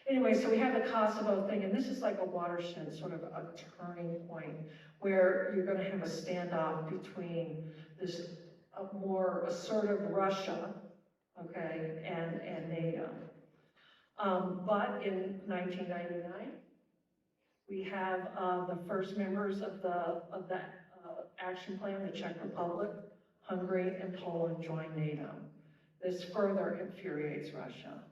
Anyway, so we have the Kosovo thing, and this is like a watershed, sort of a turning point, where you're going to have a standoff between this more assertive Russia, okay, and NATO. But in 1999, we have the first members of that action plan, the Czech Republic, Hungary, and Poland join NATO. This further infuriates Russia.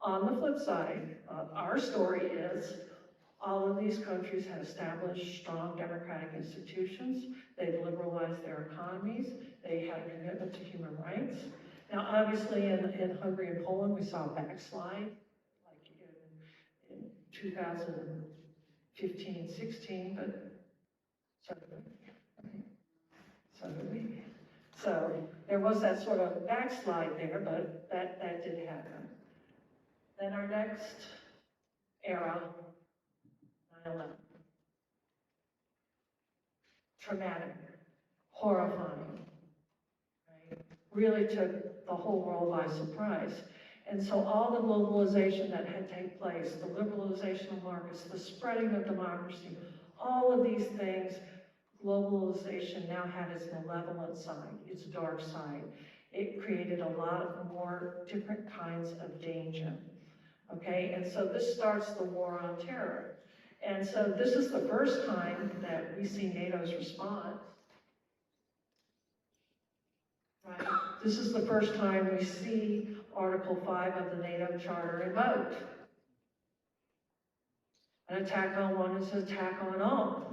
On the flip side, our story is all of these countries had established strong democratic institutions. They've liberalized their economies. They had a commitment to human rights. Now, obviously, in Hungary and Poland, we saw a backslide, like in 2015, 16, but so did we. So there was that sort of backslide there, but that did happen. Then our next era, 9/11. Traumatic, horrifying, right? Really took the whole world by surprise. And so all the globalization that had taken place, the liberalization of markets, the spreading of democracy, all of these things, globalization now had its malevolent side, its dark side. It created a lot of more different kinds of danger. Okay, and so this starts the war on terror. And so this is the first time that we see NATO's response. Right? This is the first time we see Article 5 of the NATO Charter invoked. An attack on one is an attack on all.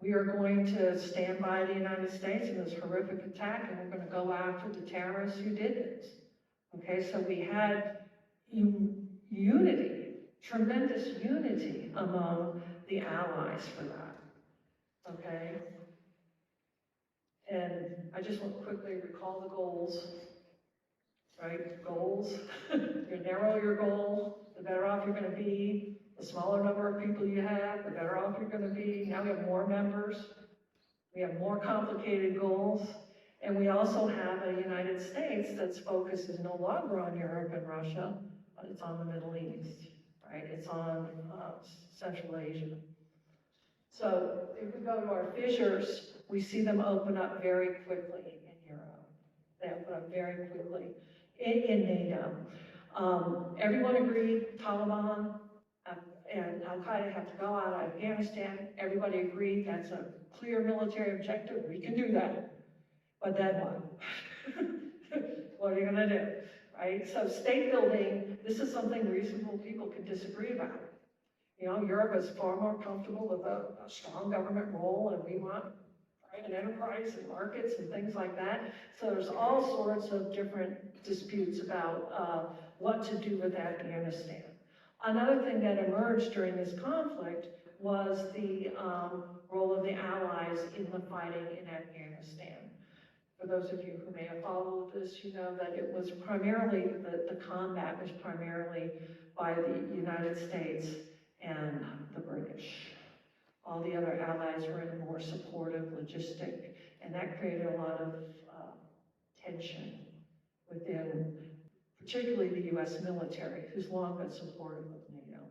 We are going to stand by the United States in this horrific attack, and we're going to go after the terrorists who did this. Okay, so we had unity, tremendous unity among the allies for that, okay? And I just want to quickly recall the goals. right? Goals. You narrow your goal, the better off you're going to be. The smaller number of people you have, the better off you're going to be. Now we have more members. We have more complicated goals. And we also have a United States that's focus is no longer on Europe and Russia, but it's on the Middle East, right? It's on Central Asia. So if we go to our fissures, we see them open up very quickly in Europe. They open up very quickly in NATO. Everyone agreed Taliban and Al-Qaeda have to go out of Afghanistan. Everybody agreed that's a clear military objective. We can do that. But then what? What are you going to do? Right? So state building, this is something reasonable people can disagree about. You know, Europe is far more comfortable with a strong government role, and we want private enterprise and markets and things like that. So there's all sorts of different disputes about what to do with Afghanistan. Another thing that emerged during this conflict was the role of the Allies in the fighting in Afghanistan. For those of you who may have followed this, you know that it was primarily, the combat was primarily by the United States and the British. All the other allies were in a more supportive logistic, and that created a lot of tension within, particularly the US military, who's long been supportive of NATO.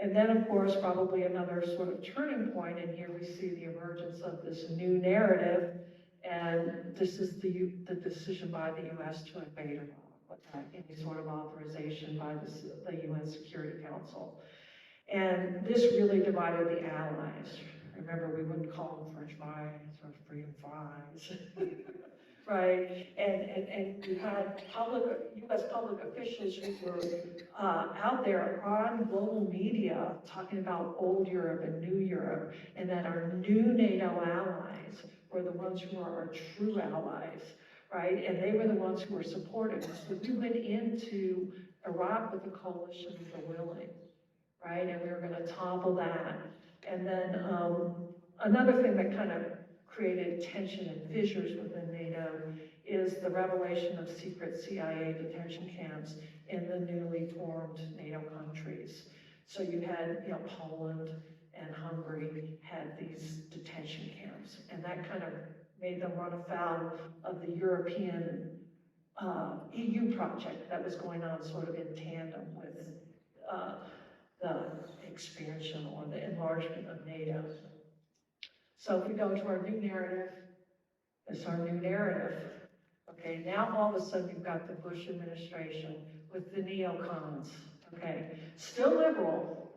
And then, of course, probably another sort of turning point, and here we see the emergence of this new narrative, and this is the decision by the US to invade Iraq without any sort of authorization by the UN Security Council. And this really divided the allies. Remember, we wouldn't call them French fries or freedom fries, right? And we had US public officials who were out there on global media talking about old Europe and new Europe, and that our new NATO allies were the ones who are our true allies, right? And they were the ones who were supportive. So we went into Iraq with a coalition of the willing, right? And we were going to topple that. And then another thing that kind of created tension and fissures within NATO is the revelation of secret CIA detention camps in the newly formed NATO countries. So you had, you know, Poland and Hungary had these detention camps, and that kind of made them run afoul of the European EU project that was going on sort of in tandem with the expansion or the enlargement of NATO. So if we go to our new narrative, this is our new narrative. Okay, now all of a sudden you've got the Bush administration with the neocons, okay? Still liberal,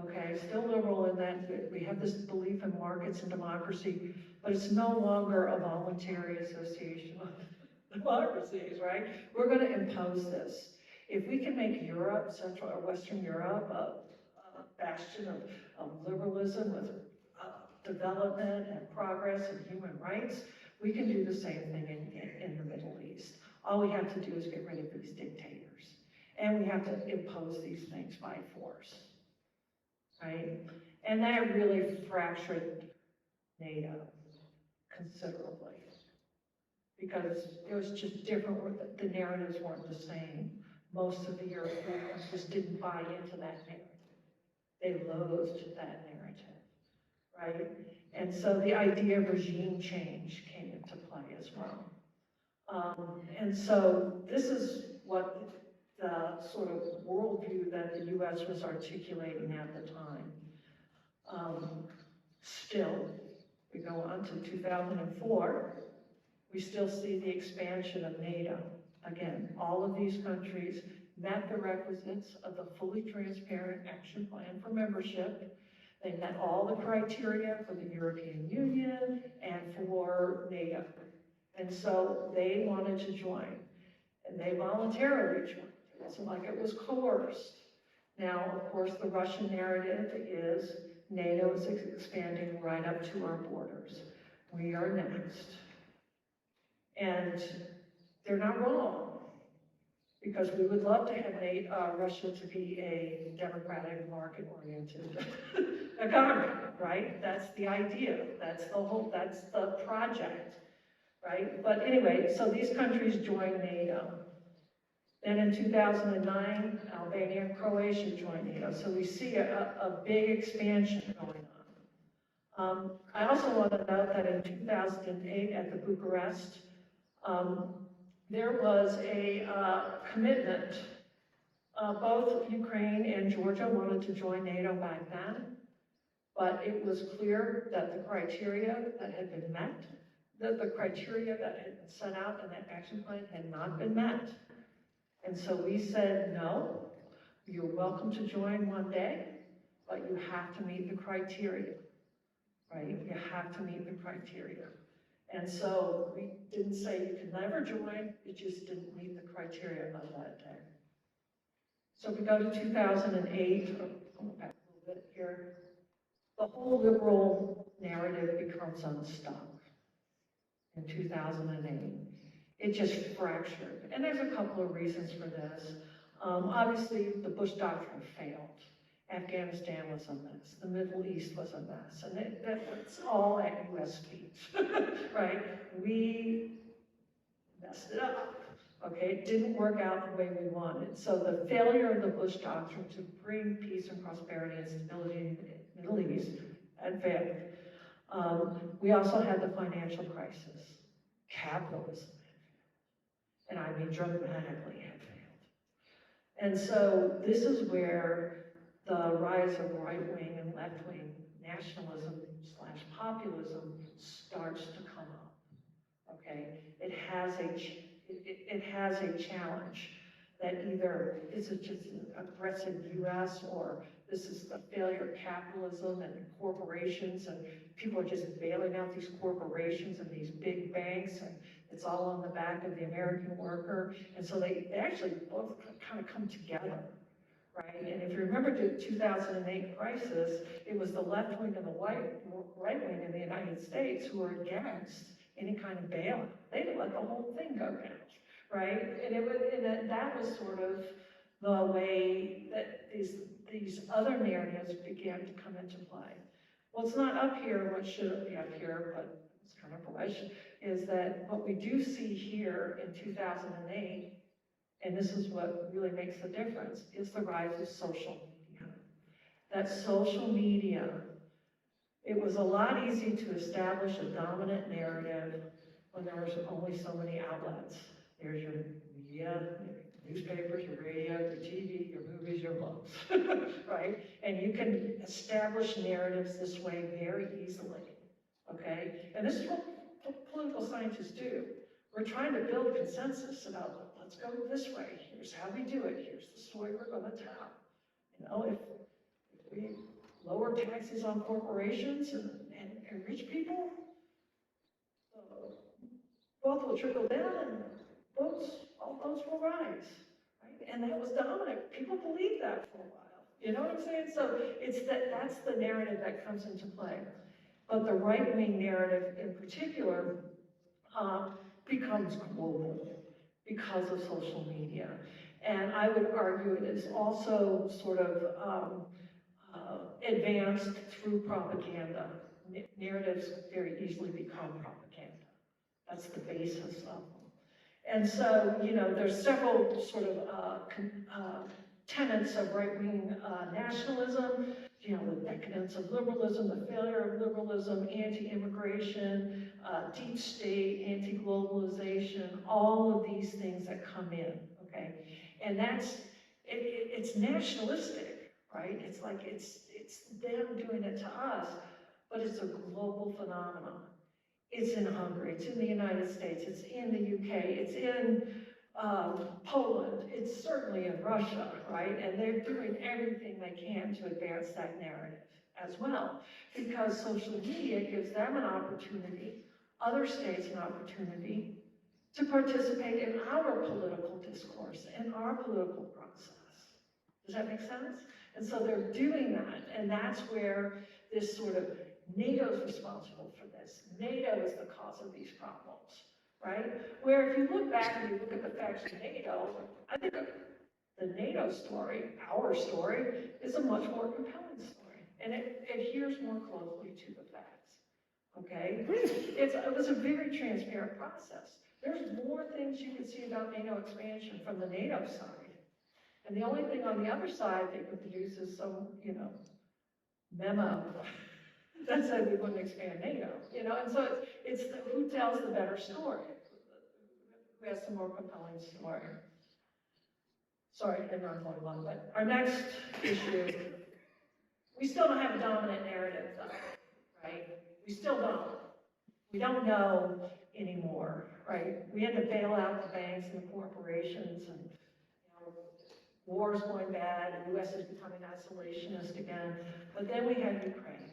okay? Still liberal in that we have this belief in markets and democracy, but it's no longer a voluntary association of democracies, right? We're going to impose this. If we can make Europe, Central or Western Europe, a bastion of liberalism with development and progress and human rights, we can do the same thing in the Middle East. All we have to do is get rid of these dictators. And we have to impose these things by force, right? And that really fractured NATO considerably, because it was just different, the narratives weren't the same. Most of the Europeans just didn't buy into that narrative. They loathed that narrative, right? And so the idea of regime change came into play as well. And so this is what the sort of worldview that the US was articulating at the time. Still, we go on to 2004, we still see the expansion of NATO. Again, all of these countries met the requisites of the fully transparent action plan for membership. They met all the criteria for the European Union and for NATO. And so they wanted to join, and they voluntarily joined. It wasn't like it was coerced. Now, of course, the Russian narrative is NATO is expanding right up to our borders. We are next. And they're not wrong, because we would love to have Russia to be a democratic, market-oriented economy, right? That's the idea. That's the project, right? But anyway, so these countries join NATO. Then in 2009, Albania and Croatia joined NATO. So we see a big expansion going on. I also want to note that in 2008 at the Bucharest, there was a commitment. Both Ukraine and Georgia wanted to join NATO back then, but it was clear that the criteria that had been met, that the criteria that had been set out in that action plan had not been met. And so we said, no, you're welcome to join one day, but you have to meet the criteria, right? You have to meet the criteria. And so we didn't say you can never join, it just didn't meet the criteria of that day. So if we go to 2008, I'll go back a little bit here, the whole liberal narrative becomes unstuck in 2008. It just fractured. And there's a couple of reasons for this. Obviously, the Bush doctrine failed. Afghanistan was a mess. The Middle East was a mess. And that's all at U.S. feet, right? We messed it up. Okay, it didn't work out the way we wanted. So the failure of the Bush doctrine to bring peace and prosperity and stability in the Middle East had failed. We also had the financial crisis, capitalism, and I mean dramatically had failed. And so this is where the rise of right-wing and left-wing nationalism / populism starts to come up. Okay, it has a challenge that either this is just an aggressive U.S. or this is the failure of capitalism and corporations, and people are just bailing out these corporations and these big banks, and it's all on the back of the American worker. And so they actually both kind of come together, right? And if you remember the 2008 crisis, it was the left wing and the right wing in the United States who were against any kind of bailout. They didn't let the whole thing go down, right? And that was sort of the way that these other narratives began to come into play. Well, it's not up here, what should be up here, but it's kind of a wish, is that what we do see here in 2008, and this is what really makes the difference, is the rise of social media. That social media, it was a lot easier to establish a dominant narrative when there was only so many outlets. There's your media, your newspapers, your radio, your TV, your movies, your books, right? And you can establish narratives this way very easily, okay? And this is what political scientists do. We're trying to build consensus about, let's go this way, here's how we do it, here's the story we're gonna tell. You know, if we lower taxes on corporations and rich people, wealth will trickle down and all votes will rise, right? And that was dominant. People believed that for a while. You know what I'm saying? So that's the narrative that comes into play. But the right-wing narrative in particular becomes global because of social media. And I would argue it is also sort of advanced through propaganda. Narratives very easily become propaganda. That's the basis of them. And so, you know, there's several sort of tenets of right-wing nationalism, you know, the decadence of liberalism, the failure of liberalism, anti-immigration, deep state, anti-globalization, all of these things that come in, okay? And it's nationalistic, right? It's like it's them doing it to us, but it's a global phenomenon. It's in Hungary, it's in the United States, it's in the UK, it's in Poland, it's certainly in Russia, right? And they're doing everything they can to advance that narrative as well, because social media gives them an opportunity, other states an opportunity, to participate in our political discourse and our political process. Does that make sense? And so they're doing that, and that's where this sort of NATO's responsible for this. NATO is the cause of these problems, right? Where if you look back and you look at the facts of NATO, I think the NATO story, our story, is a much more compelling story. And it adheres more closely to the facts, okay? It was a very transparent process. There's more things you could see about NATO expansion from the NATO side. And the only thing on the other side they could produce is some, memo that said we wouldn't expand NATO, and so it's who tells the better story, who has the more compelling story. Sorry, I didn't run more long, but our next issue, we still don't have a dominant narrative though, right? We still don't. We don't know anymore, right? We had to bail out the banks and the corporations and, war's going bad and the US is becoming isolationist again. But then we had Ukraine,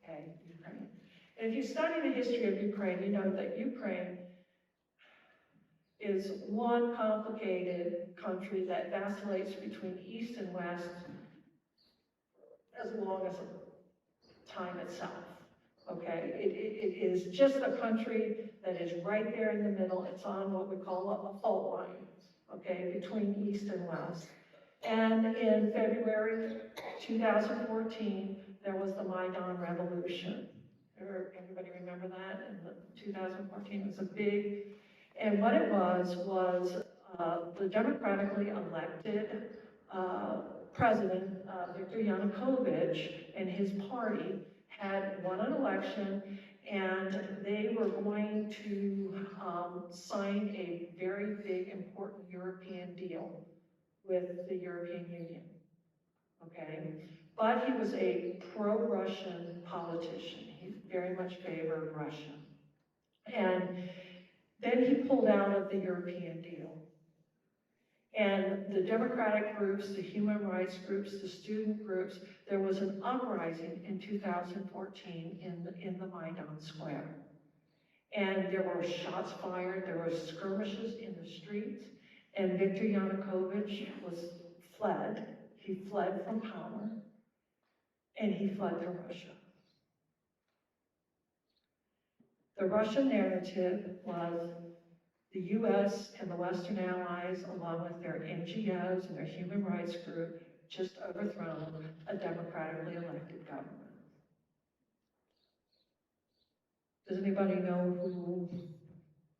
okay, Ukraine. And if you study the history of Ukraine, you know that Ukraine is one complicated country that vacillates between East and West as long as time itself, okay? It is just a country that is right there in the middle. It's on what we call a fault line, okay, between East and West. And in February 2014, there was the Maidan Revolution. Everybody remember that? In 2014, it was a big, and what it was the democratically elected president, Viktor Yanukovych, and his party had won an election, and they were going to sign a very big, important European deal with the European Union, okay? But he was a pro-Russian politician. He very much favored Russia. And then he pulled out of the European deal. And the democratic groups, the human rights groups, the student groups, there was an uprising in 2014 in the Maidan Square. And there were shots fired, there were skirmishes in the streets, and Viktor Yanukovych fled. He fled from power, and he fled to Russia. The Russian narrative was the US and the Western allies, along with their NGOs and their human rights group, just overthrown a democratically elected government. Does anybody know who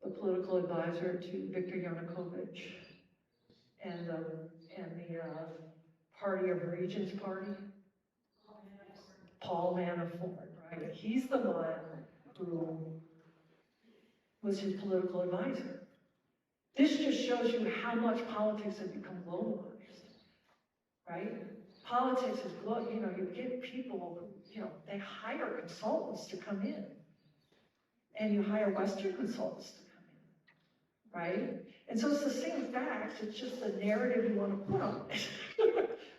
the political advisor to Viktor Yanukovych and the Party of Regions Party? Paul Manafort, right? He's the one who was his political advisor. This just shows you how much politics has become globalized, right? Politics is global. You get people who, they hire consultants to come in, and you hire Western consultants to come in, right? And so it's the same facts, it's just the narrative you want to put on it,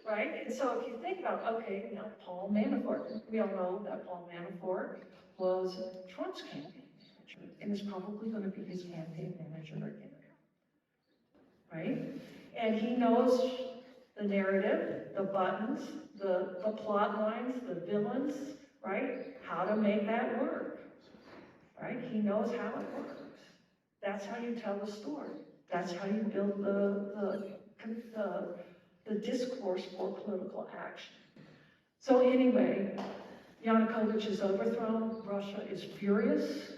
right? And so if you think about, okay, Paul Manafort, we all know that Paul Manafort was Trump's campaign manager, and is probably going to be his campaign manager again. Right? And he knows the narrative, the buttons, the plot lines, the villains, right? How to make that work, right? He knows how it works. That's how you tell the story. That's how you build the discourse for political action. So anyway, Yanukovych is overthrown. Russia is furious,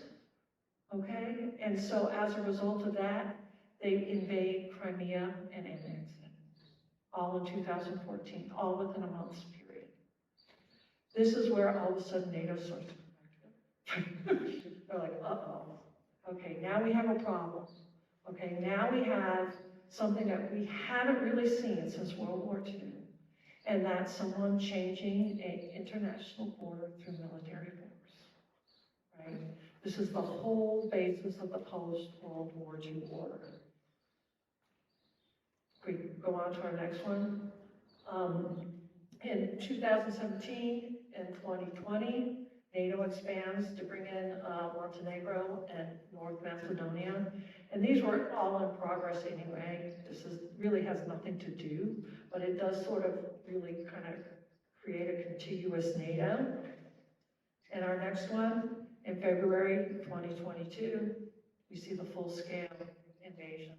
okay? And so as a result of that, they invade Crimea and annex it, all in 2014, all within a month's period. This is where all of a sudden NATO starts to come back together. They're like, uh-oh, okay, now we have a problem. Okay, now we have something that we haven't really seen since World War II, and that's someone changing an international border through military force, right? This is the whole basis of the post-World War II order. We go on to our next one. In 2017 and 2020, NATO expands to bring in Montenegro and North Macedonia. And these were all in progress anyway. Really has nothing to do, but it does sort of really kind of create a contiguous NATO. And our next one, in February 2022, we see the full-scale invasion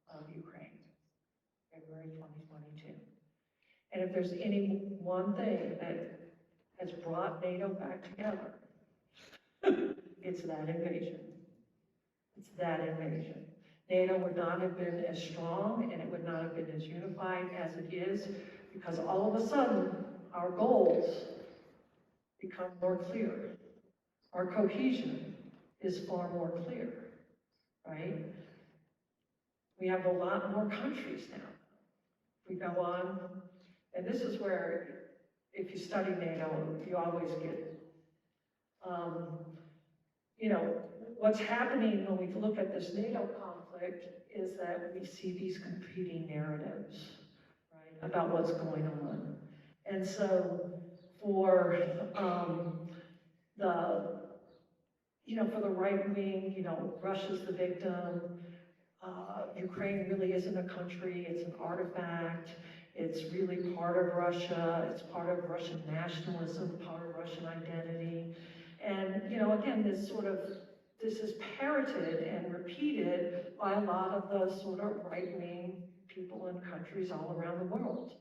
of Ukraine. February 2022. And if there's any one thing that has brought NATO back together, it's that invasion. It's that invasion. NATO would not have been as strong and it would not have been as unified as it is because all of a sudden our goals become more clear. Our cohesion is far more clear, right? We have a lot more countries now. We go on, and this is where, if you study NATO, you always get, you know, what's happening when we look at this NATO conflict is that we see these competing narratives, right, about what's going on. And so for for the right wing, Russia's the victim, Ukraine really isn't a country, it's an artifact, it's really part of Russia, it's part of Russian nationalism, part of Russian identity. And, again, this is parroted and repeated by a lot of the sort of right-wing people in countries all around the world.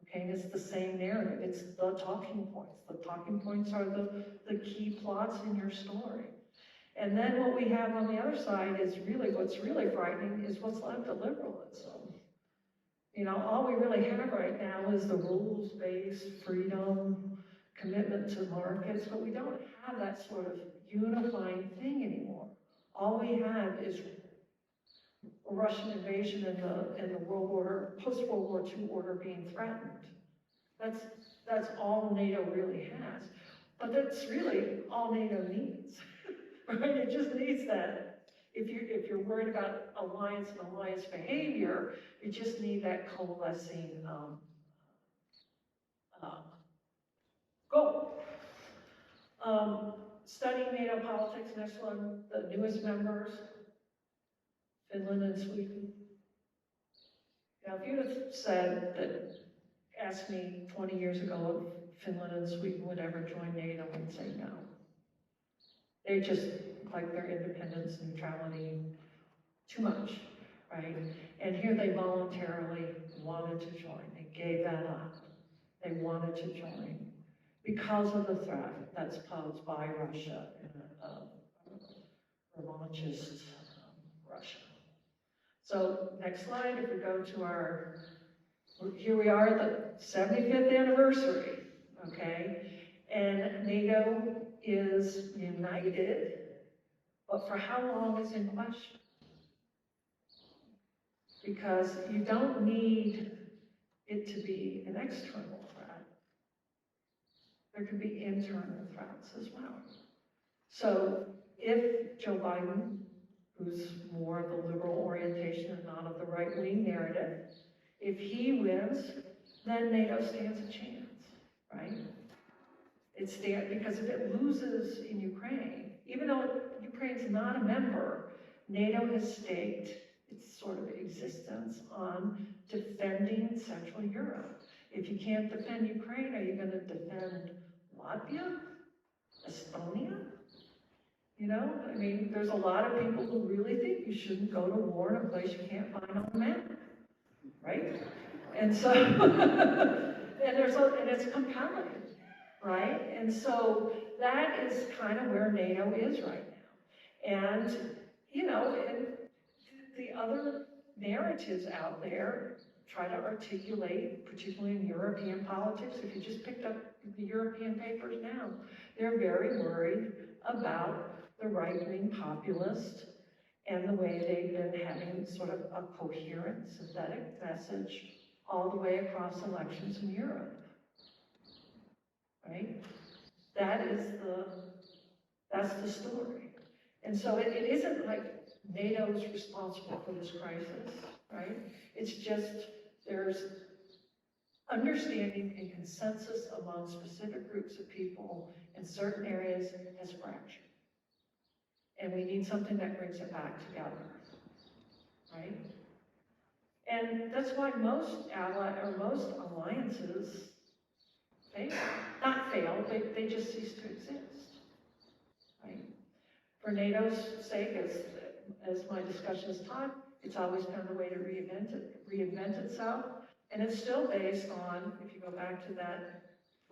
Okay, and it's the same narrative, it's the talking points. The talking points are the key plots in your story. And then what we have on the other side is what's really frightening is what's left of liberalism. All we really have right now is the rules-based freedom, commitment to markets, but we don't have that sort of unifying thing anymore. All we have is Russian invasion and the world order, post-World War II order being threatened. That's all NATO really has. But that's really all NATO needs. Right? It just needs that. If you're worried about alliance and alliance behavior, you just need that coalescing goal. Studying NATO politics, next one, the newest members, Finland and Sweden. Now, if you'd have asked me 20 years ago if Finland and Sweden would ever join NATO, I'd say no. They just like their independence, neutrality, too much, right? And here they voluntarily wanted to join. They gave that up. They wanted to join because of the threat that's posed by Russia and revanchist Russia. So next slide, if we go to here we are at the 75th anniversary, okay? And NATO is united, but for how long is in question? Because you don't need it to be an external threat. There can be internal threats as well. So if Joe Biden, who's more of the liberal orientation and not of the right-wing narrative, if he wins, then NATO stands a chance, right? Because if it loses in Ukraine, even though Ukraine's not a member, NATO has staked its sort of existence on defending Central Europe. If you can't defend Ukraine, are you going to defend Latvia? Estonia? There's a lot of people who really think you shouldn't go to war in a place you can't find on the map, right? And so, and it's compelling. Right? And so that is kind of where NATO is right now. And, and the other narratives out there try to articulate, particularly in European politics, if you just picked up the European papers now, they're very worried about the right-wing populist and the way they've been having sort of a coherent, synthetic message all the way across elections in Europe. Right? That's the story. And so it isn't like NATO's responsible for this crisis, right? It's just there's understanding and consensus among specific groups of people in certain areas has fractured. And we need something that brings it back together, right? And that's why most alliances fail. Not fail, they just cease to exist, right? For NATO's sake, as my discussion has taught, it's always found a way to reinvent itself, and it's still based on, if you go back to that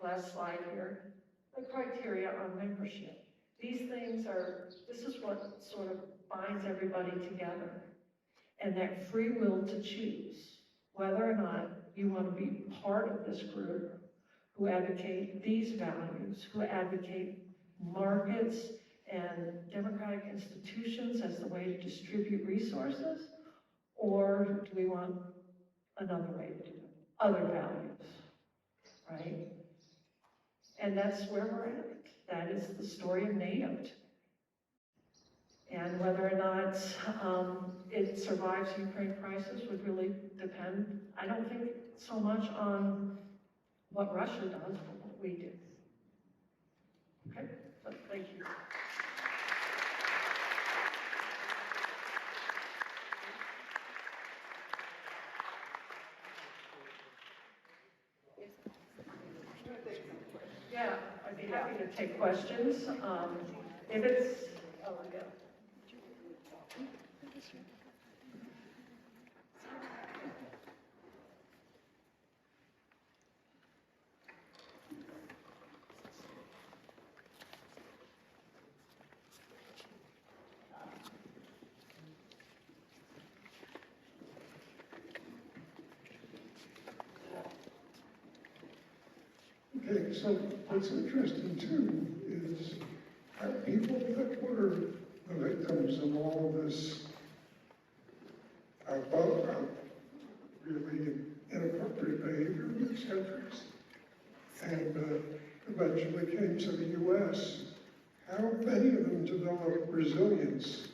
last slide here, the criteria on membership. This is what sort sort of binds everybody together. And that free will to choose whether or not you want to be part of this group who advocate these values, who advocate markets and democratic institutions as the way to distribute resources, or do we want another way to do it, other values, right? And that's where we're at. That is the story of NATO. And whether or not it survives the Ukraine crisis would really depend, I don't think so much on what Russia does, but what we do. Okay, so thank you. Yeah, I'd be happy to take questions. If it's, oh, yeah. Okay, so what's interesting too is how people that were the victims of all of this really inappropriate behavior in these countries and eventually came to the U.S., how many of them developed resilience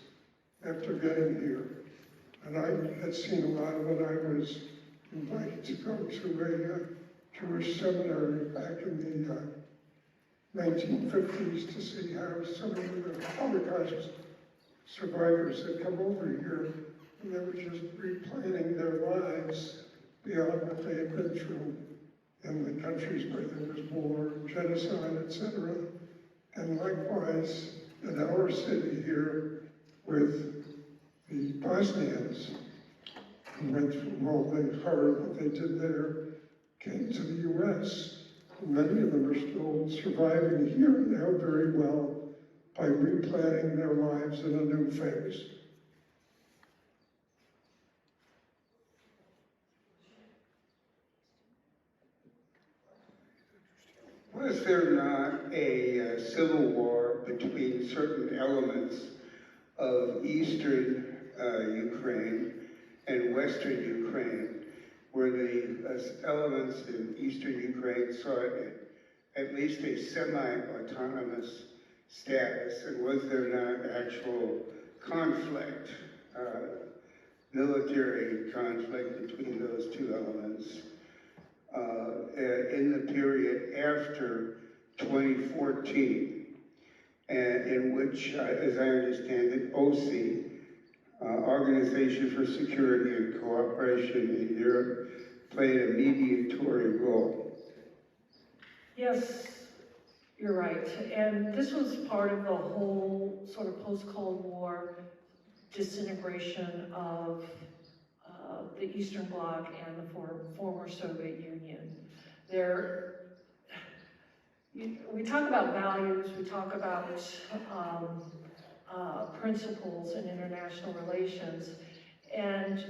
after getting here? And I had seen a lot when I was invited to go to a Jewish seminary back in the 1950s to see how some of the Holocaust survivors had come over here and they were just replanning their lives beyond what they had been through in the countries where there was war, genocide, etc. And likewise, in our city here with the Bosnians who went through all the horror that they did there, came to the U.S. Many of them are still surviving here now very well by replanning their lives in a new phase. Was there not a civil war between certain elements of eastern Ukraine and western Ukraine, where the elements in eastern Ukraine sought at least a semi-autonomous status? And was there not actual conflict, military conflict between those two elements in the period after 2014, in which, as I understand it, OSCE, Organization for Security and Cooperation in Europe, played a mediatory role? Yes, you're right. And this was part of the whole sort of post-Cold War disintegration of the Eastern Bloc and the former Soviet Union. We talk about values, we talk about principles in international relations, and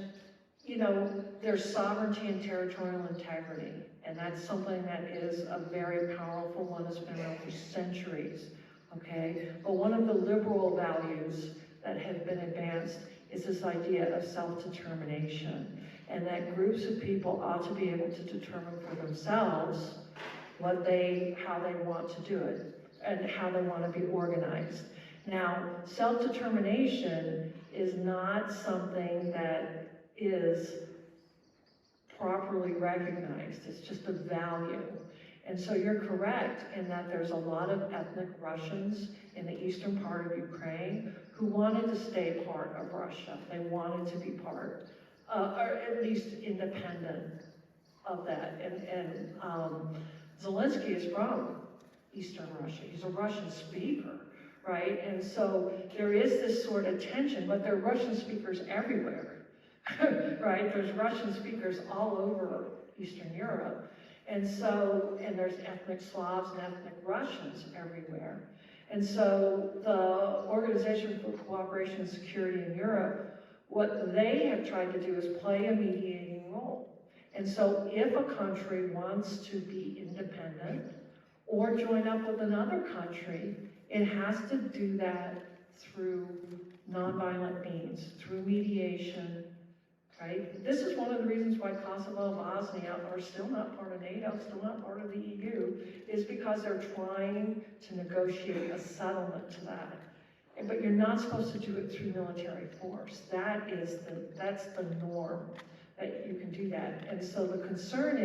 you know, there's sovereignty and territorial integrity, and that's something that is a very powerful one that's been around for centuries, okay? But one of the liberal values that have been advanced is this idea of self-determination, and that groups of people ought to be able to determine for themselves how they want to do it, and how they want to be organized. Now, self-determination is not something that is properly recognized. It's just a value. And so you're correct in that there's a lot of ethnic Russians in the eastern part of Ukraine who wanted to stay part of Russia. They wanted to be part, or at least independent of that. And Zelensky is from Eastern Russia. He's a Russian speaker, right? And so there is this sort of tension, but there are Russian speakers everywhere, right? There's Russian speakers all over Eastern Europe. And so, and there's ethnic Slavs and ethnic Russians everywhere. And so the Organization for Cooperation and Security in Europe, what they have tried to do is play a mediating role. And so if a country wants to be independent or join up with another country, it has to do that through nonviolent means, through mediation, right? This is one of the reasons why Kosovo and Bosnia are still not part of NATO, still not part of the EU, is because they're trying to negotiate a settlement to that. But you're not supposed to do it through military force. That's the norm, that you can do that. And so the concern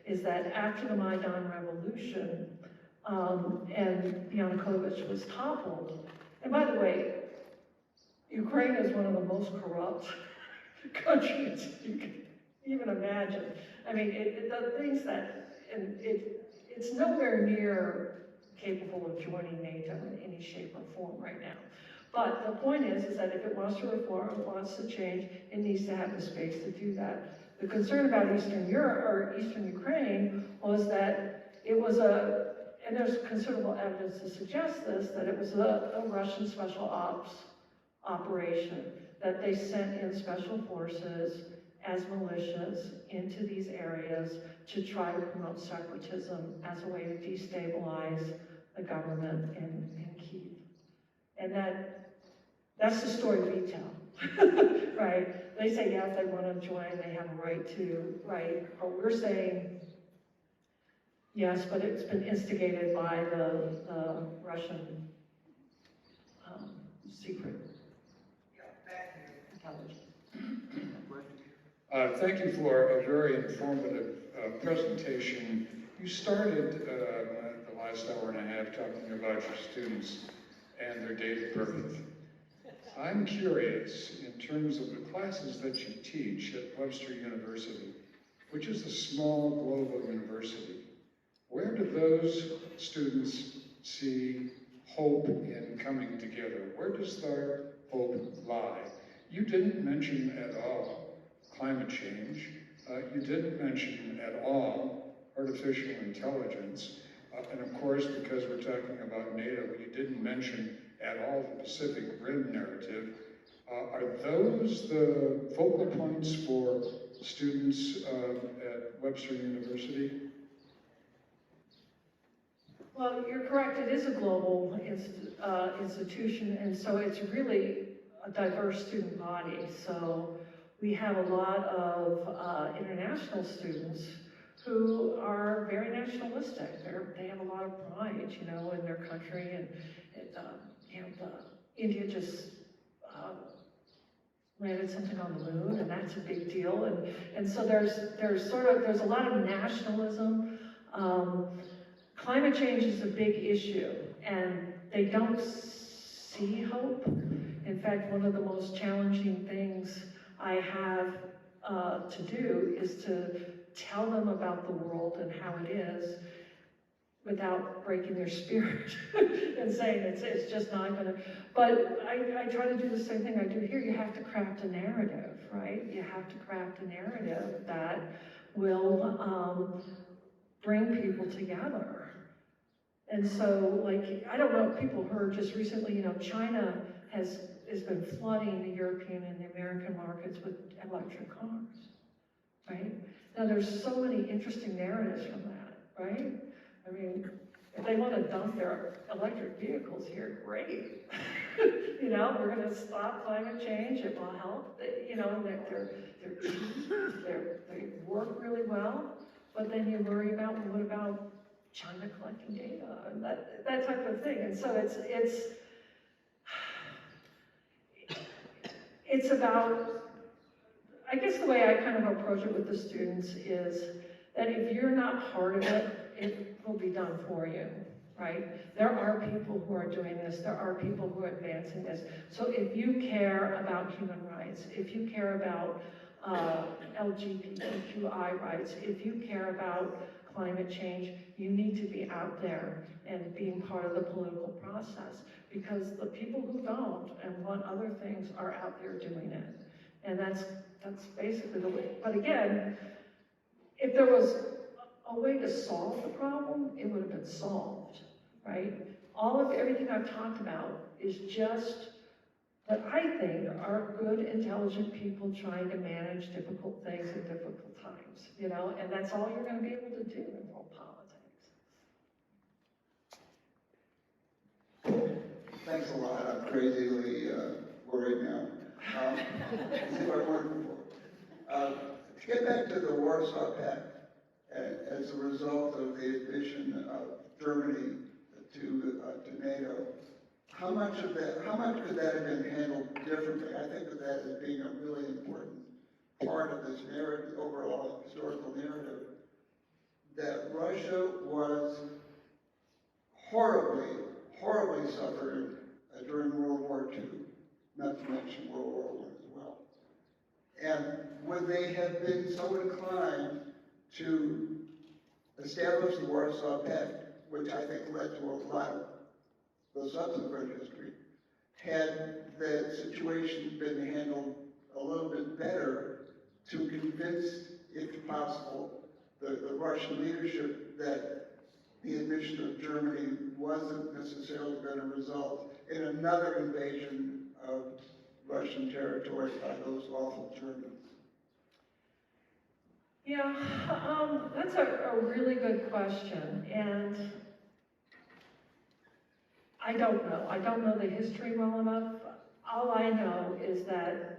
is that after the Maidan revolution, and Yanukovych was toppled, and by the way, Ukraine is one of the most corrupt countries you can even imagine. I mean, the things that, and it's nowhere near capable of joining NATO in any shape or form right now. But the point is that if it wants to reform, it wants to change, it needs to have the space to do that. The concern about Eastern Europe, or Eastern Ukraine, was that it was and there's considerable evidence to suggest this, that it was a Russian special ops operation, that they sent in special forces as militias into these areas to try to promote separatism as a way to destabilize the government in Kyiv. And that's the story we tell, right? They say, yeah, if they want to join, they have a right to, right? But we're saying, yes, but it's been instigated by the Russian secret intelligence. Thank you for a very informative presentation. You started the last hour and a half talking about your students and their date of birth. I'm curious, in terms of the classes that you teach at Webster University, which is a small global university, where do those students see hope in coming together? Where does their hope lie? You didn't mention at all climate change. You didn't mention at all artificial intelligence. And of course, because we're talking about NATO, you didn't mention at all the Pacific Rim narrative. Are those the focal points for students at Webster University? Well, you're correct, it is a global institution, and so it's really a diverse student body. So we have a lot of international students who are very nationalistic. They have a lot of pride, you know, in their country, and you know, India just landed something on the moon, and that's a big deal. And so there's a lot of nationalism. Climate change is a big issue, and they don't see hope. In fact, one of the most challenging things I have to do is to tell them about the world and how it is without breaking their spirit and saying it's just not gonna, but I try to do the same thing I do here. You have to craft a narrative, right? You have to craft a narrative that will bring people together. And so, like, I don't know if people heard just recently, you know, China has been flooding the European and the American markets with electric cars, right? Now, there's so many interesting narratives from that, right? I mean, if they want to dump their electric vehicles here, great. You know, we're going to stop climate change. It will help. You know, they're cheap. They work really well. But then you worry about, well, what about China collecting data and that type of thing? And so it's about, I guess the way I kind of approach it with the students is that if you're not part of it, it will be done for you, right? There are people who are doing this. There are people who are advancing this. So if you care about human rights, if you care about LGBTQI rights, if you care about climate change, you need to be out there and being part of the political process, because the people who don't and want other things are out there doing it. And that's basically the way. But again, if there was a way to solve the problem, it would have been solved, right? everything I've talked about is just what I think are good, intelligent people trying to manage difficult things at difficult times, you know, and that's all you're gonna be able to do in world politics. Thanks a lot. I'm crazily worried now. As if I weren't before. To get back to the Warsaw Pact, as a result of the admission of Germany to NATO, how much could that have been handled differently? I think of that as being a really important part of this narrative, overall historical narrative, that Russia was horribly suffered during World War II, not to mention World War I as well. And would they have been so inclined to establish the Warsaw Pact, which I think led to a lot of the subsequent history, had the situation been handled a little bit better to convince, if possible, the Russian leadership that the admission of Germany wasn't necessarily going to result in another invasion of Russian territory by those awful Germans? Yeah, that's a really good question, and I don't know. I don't know the history well enough. All I know is that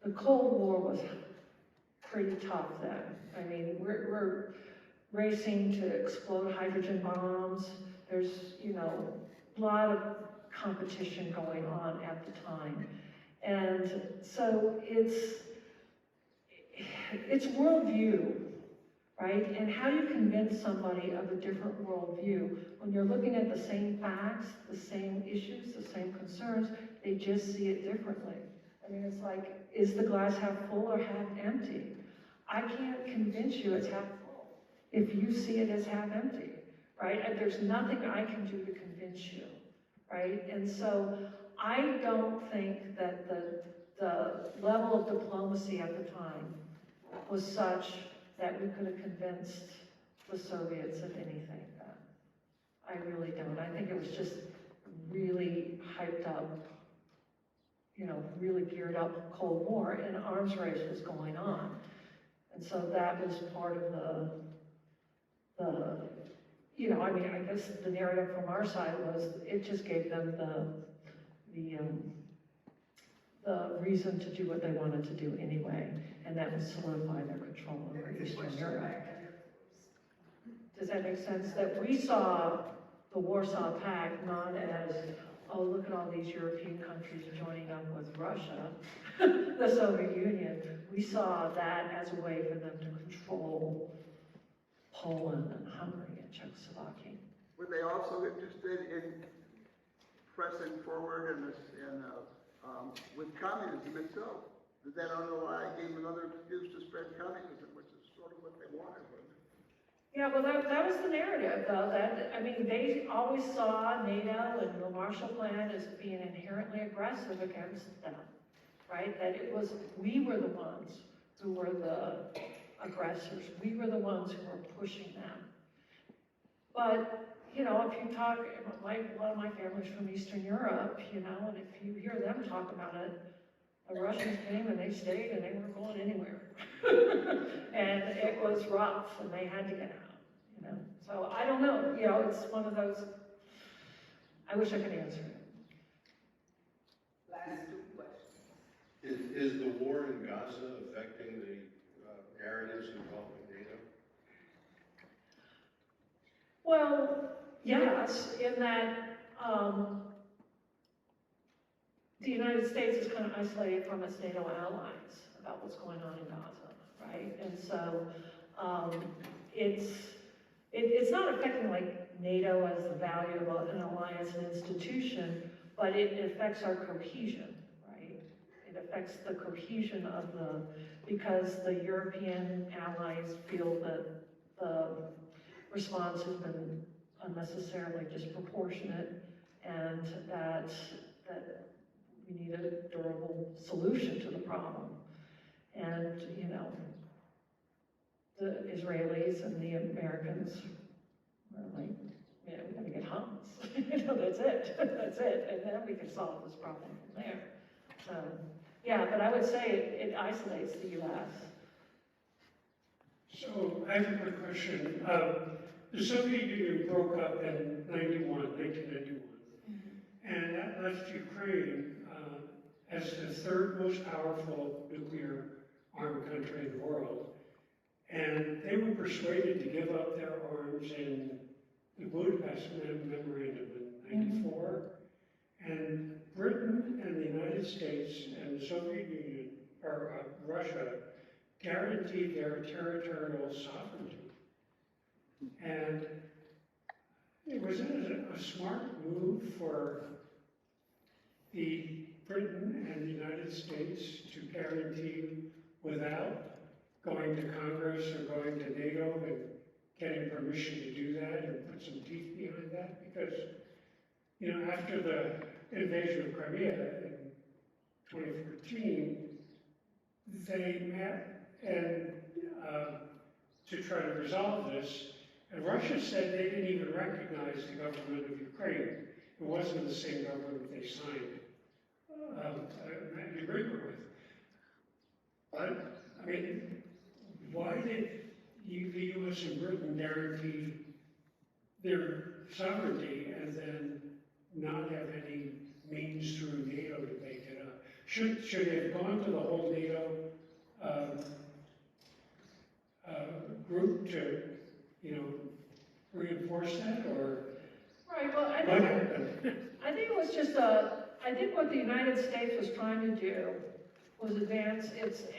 the Cold War was pretty tough then. I mean, we're racing to explode hydrogen bombs. There's, you know, a lot of competition going on at the time. And so it's worldview, right? And how do you convince somebody of a different worldview when you're looking at the same facts, the same issues, the same concerns, they just see it differently. I mean, it's like, is the glass half full or half empty? I can't convince you it's half full if you see it as half empty, right? And there's nothing I can do to convince you, right? And so I don't think that the level of diplomacy at the time was such that we could have convinced the Soviets of anything then. I really don't. I think it was just really hyped up, you know, really geared up Cold War, and arms race was going on. And so that was part of the you know, I mean, I guess the narrative from our side was it just gave them the reason to do what they wanted to do anyway, and that was solidify their control over Eastern Europe. Does that make sense? That we saw the Warsaw Pact not as, oh, look at all these European countries joining up with Russia, the Soviet Union. We saw that as a way for them to control Poland and Hungary and Czechoslovakia. Were they also interested in pressing forward with communism itself? Did that underlie, gave another excuse to spread communism, which is sort of what they wanted, wasn't it? Yeah, well, that was the narrative, though. That, I mean, they always saw NATO and the Marshall Plan as being inherently aggressive against them, right? That it was, we were the ones who were the aggressors. We were the ones who were pushing them. But, you know, if you talk, a lot of my family's from Eastern Europe, you know, and if you hear them talk about it, the Russians came and they stayed and they weren't going anywhere. And it was rough and they had to get out, you know. So I don't know, you know, it's one of those, I wish I could answer it. Last two questions. Is the war in Gaza affecting the narratives involving NATO? Well, yes, in that the United States is kind of isolated from its NATO allies about what's going on in Gaza, right? And so it's not affecting like NATO as the value of an alliance and institution, but it affects our cohesion, right? It affects the cohesion of because the European allies feel that the response has been unnecessarily disproportionate, and that we need a durable solution to the problem. And, you know, the Israelis and the Americans were like, yeah, we gotta get Huns. You know, that's it, that's it, and then we can solve this problem from there. So, yeah, but I would say it isolates the U.S. So I have a quick question. The Soviet Union broke up in 1991, and that left Ukraine as the third most powerful nuclear armed country in the world. And they were persuaded to give up their arms in the Budapest Memorandum in '94. And Britain and the United States and the Soviet Union, or Russia, guaranteed their territorial sovereignty. And it was a smart move for the Britain and the United States to guarantee without going to Congress or going to NATO and getting permission to do that and put some teeth behind that, because, you know, after the invasion of Crimea in 2014, they met and to try to resolve this, and Russia said they didn't even recognize the government of Ukraine. It wasn't the same government they signed an agreement with. But, I mean, why did the U.S. and Britain guarantee their sovereignty and then not have any means through NATO to make it up? Should they have gone to the whole NATO group to, you know, reinforce that, or Right, well, what happened? I think it was just I think what the United States was trying to do was advance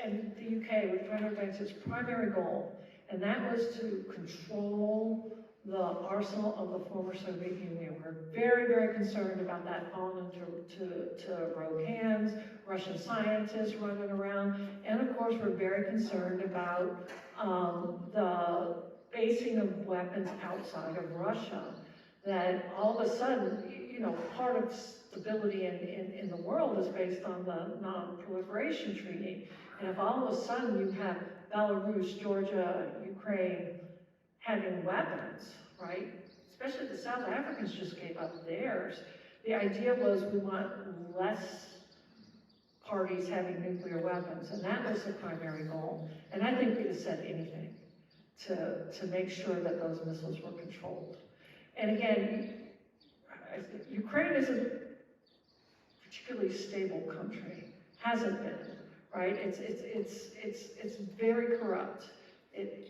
and the UK was trying to advance its primary goal, and that was to control the arsenal of the former Soviet Union. We're very, very concerned about that falling to rogue hands, Russian scientists running around, and of course we're very concerned about the basing of weapons outside of Russia. That all of a sudden, you know, part of stability in the world is based on the non-proliferation treaty. And if all of a sudden you have Belarus, Georgia, Ukraine having weapons, right? Especially the South Africans just gave up theirs. The idea was we want less parties having nuclear weapons, and that was the primary goal. And I think we'd have said anything to make sure that those missiles were controlled. And again, Ukraine isn't a particularly stable country, hasn't been, right? It's very corrupt. It's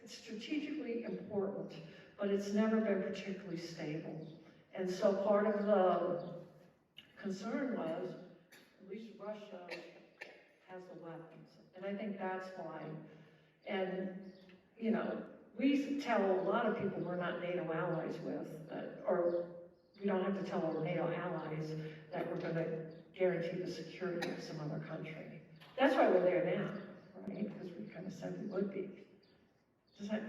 strategically important, but it's never been particularly stable. And so part of the concern was, at least Russia has the weapons. And I think that's why. And, you know, we tell a lot of people we're not NATO allies with, or we don't have to tell our NATO allies that we're going to guarantee the security of some other country. That's why we're there now, right? Because we kind of said we would be. Does that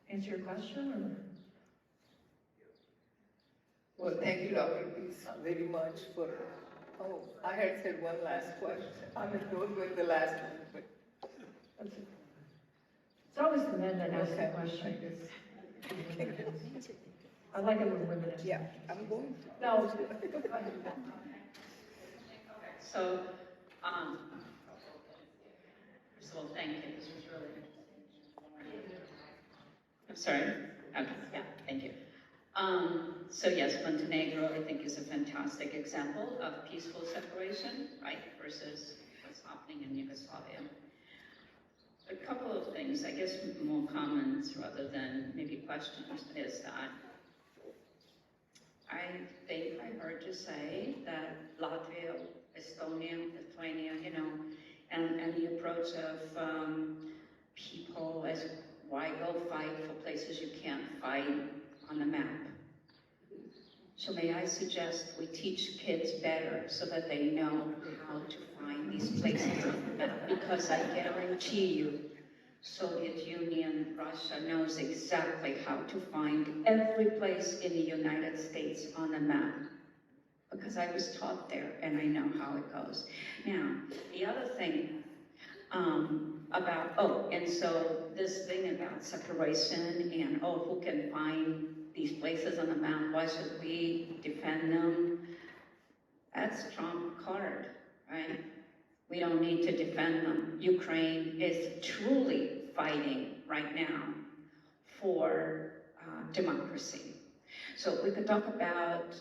answer your question, or? Well, thank you, Dr. Pease, very much for, oh, I had said one last question. I mean, don't go with the last one, but. That's it. It's always the men that ask the Okay. question. I like it when women ask. Yeah, I'm going to. No. So, first of all, thank you. This was really. I'm sorry. Okay. Yeah. Thank you. So yes, Montenegro, I think, is a fantastic example of peaceful separation, right, versus what's happening in Yugoslavia. A couple of things, I guess more comments rather than maybe questions, is that I think I heard you say that Latvia, Estonia, Lithuania, you know, and the approach of people as why go fight for places you can't fight on the map. So may I suggest we teach kids better so that they know how to find these places on the map, because I guarantee you, Soviet Union, Russia knows exactly how to find every place in the United States on the map, because I was taught there and I know how it goes. Now, the other thing, And so this thing about separation and, who can find these places on the map, why should we defend them? That's trump card, right? We don't need to defend them. Ukraine is truly fighting right now for democracy. So we could talk about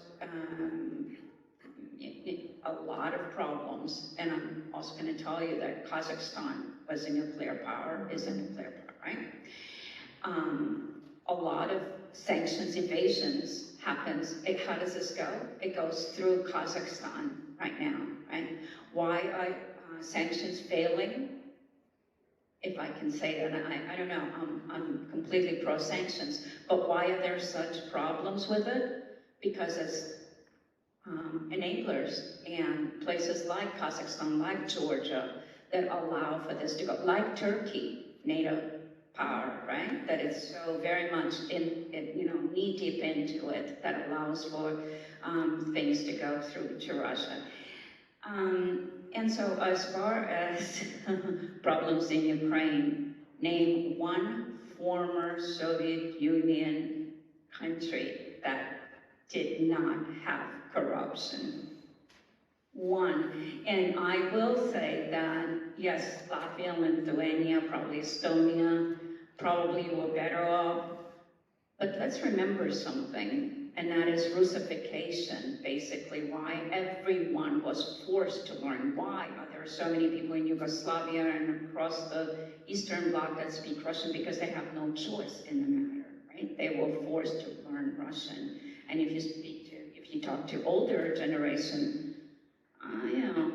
a lot of problems, and I'm also going to tell you that Kazakhstan was a nuclear power, is a nuclear power, right? A lot of sanctions evasions happens. How does this go? It goes through Kazakhstan right now, right? Why are sanctions failing? If I can say that, I don't know, I'm completely pro-sanctions, but why are there such problems with it? Because it's enablers and places like Kazakhstan, like Georgia, that allow for this to go, like Turkey, NATO power, right? That is so very much knee deep into it, that allows for things to go through to Russia. And so as far as problems in Ukraine, name one former Soviet Union country that did not have corruption. One. And I will say that, yes, Latvia, Lithuania, probably Estonia, probably were better off. But let's remember something, and that is Russification, basically why everyone was forced to learn. Why are there so many people in Yugoslavia and across the Eastern Bloc that speak Russian? Because they have no choice in the matter, right? They were forced to learn Russian. And if you talk to older generation,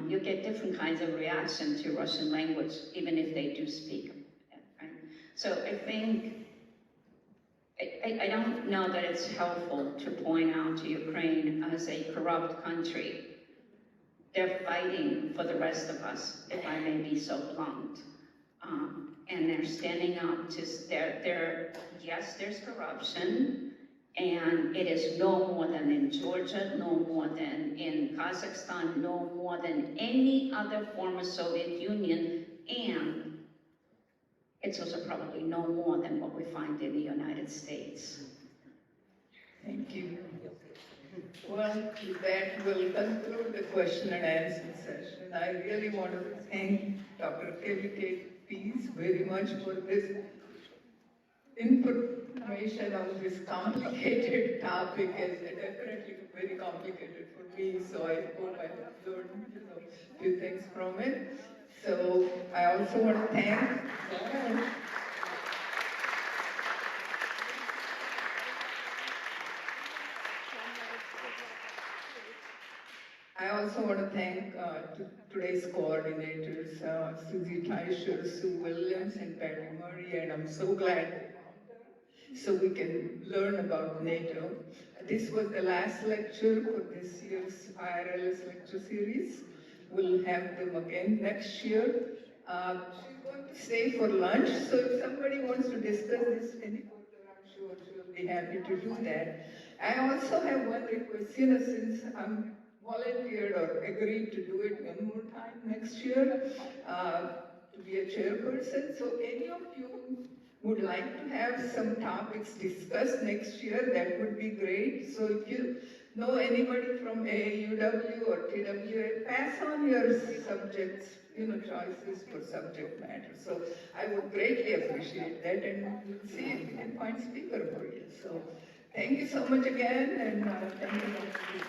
you get different kinds of reaction to Russian language, even if they do speak it, right? So I think, I don't know that it's helpful to point out to Ukraine as a corrupt country. They're fighting for the rest of us, if I may be so blunt. And they're standing up to, yes, there's corruption, and it is no more than in Georgia, no more than in Kazakhstan, no more than any other former Soviet Union, and it's also probably no more than what we find in the United States. Thank you. Well, with that, we'll conclude the question and answer session. I really want to thank Dr. Pease very much for this information on this complicated topic. Is definitely very complicated for me, so I hope I have learned a few things from it. So I also want to thank today's coordinators, Susie Teicher, Sue Williams, and Patty Murray, and I'm so glad so we can learn about NATO. This was the last lecture for this year's IRLS lecture series. We'll have them again next year. She's going to stay for lunch, so if somebody wants to discuss this any further, I'm sure she'll be happy to do that. I also have one request, since I'm volunteered or agreed to do it one more time next year, to be a chairperson. So any of you would like to have some topics discussed next year, that would be great. So if you know anybody from AAUW or TWA, pass on your subjects, choices for subject matter. So I would greatly appreciate that, and we'll see if we can find speaker for you. So thank you so much again, and thank you.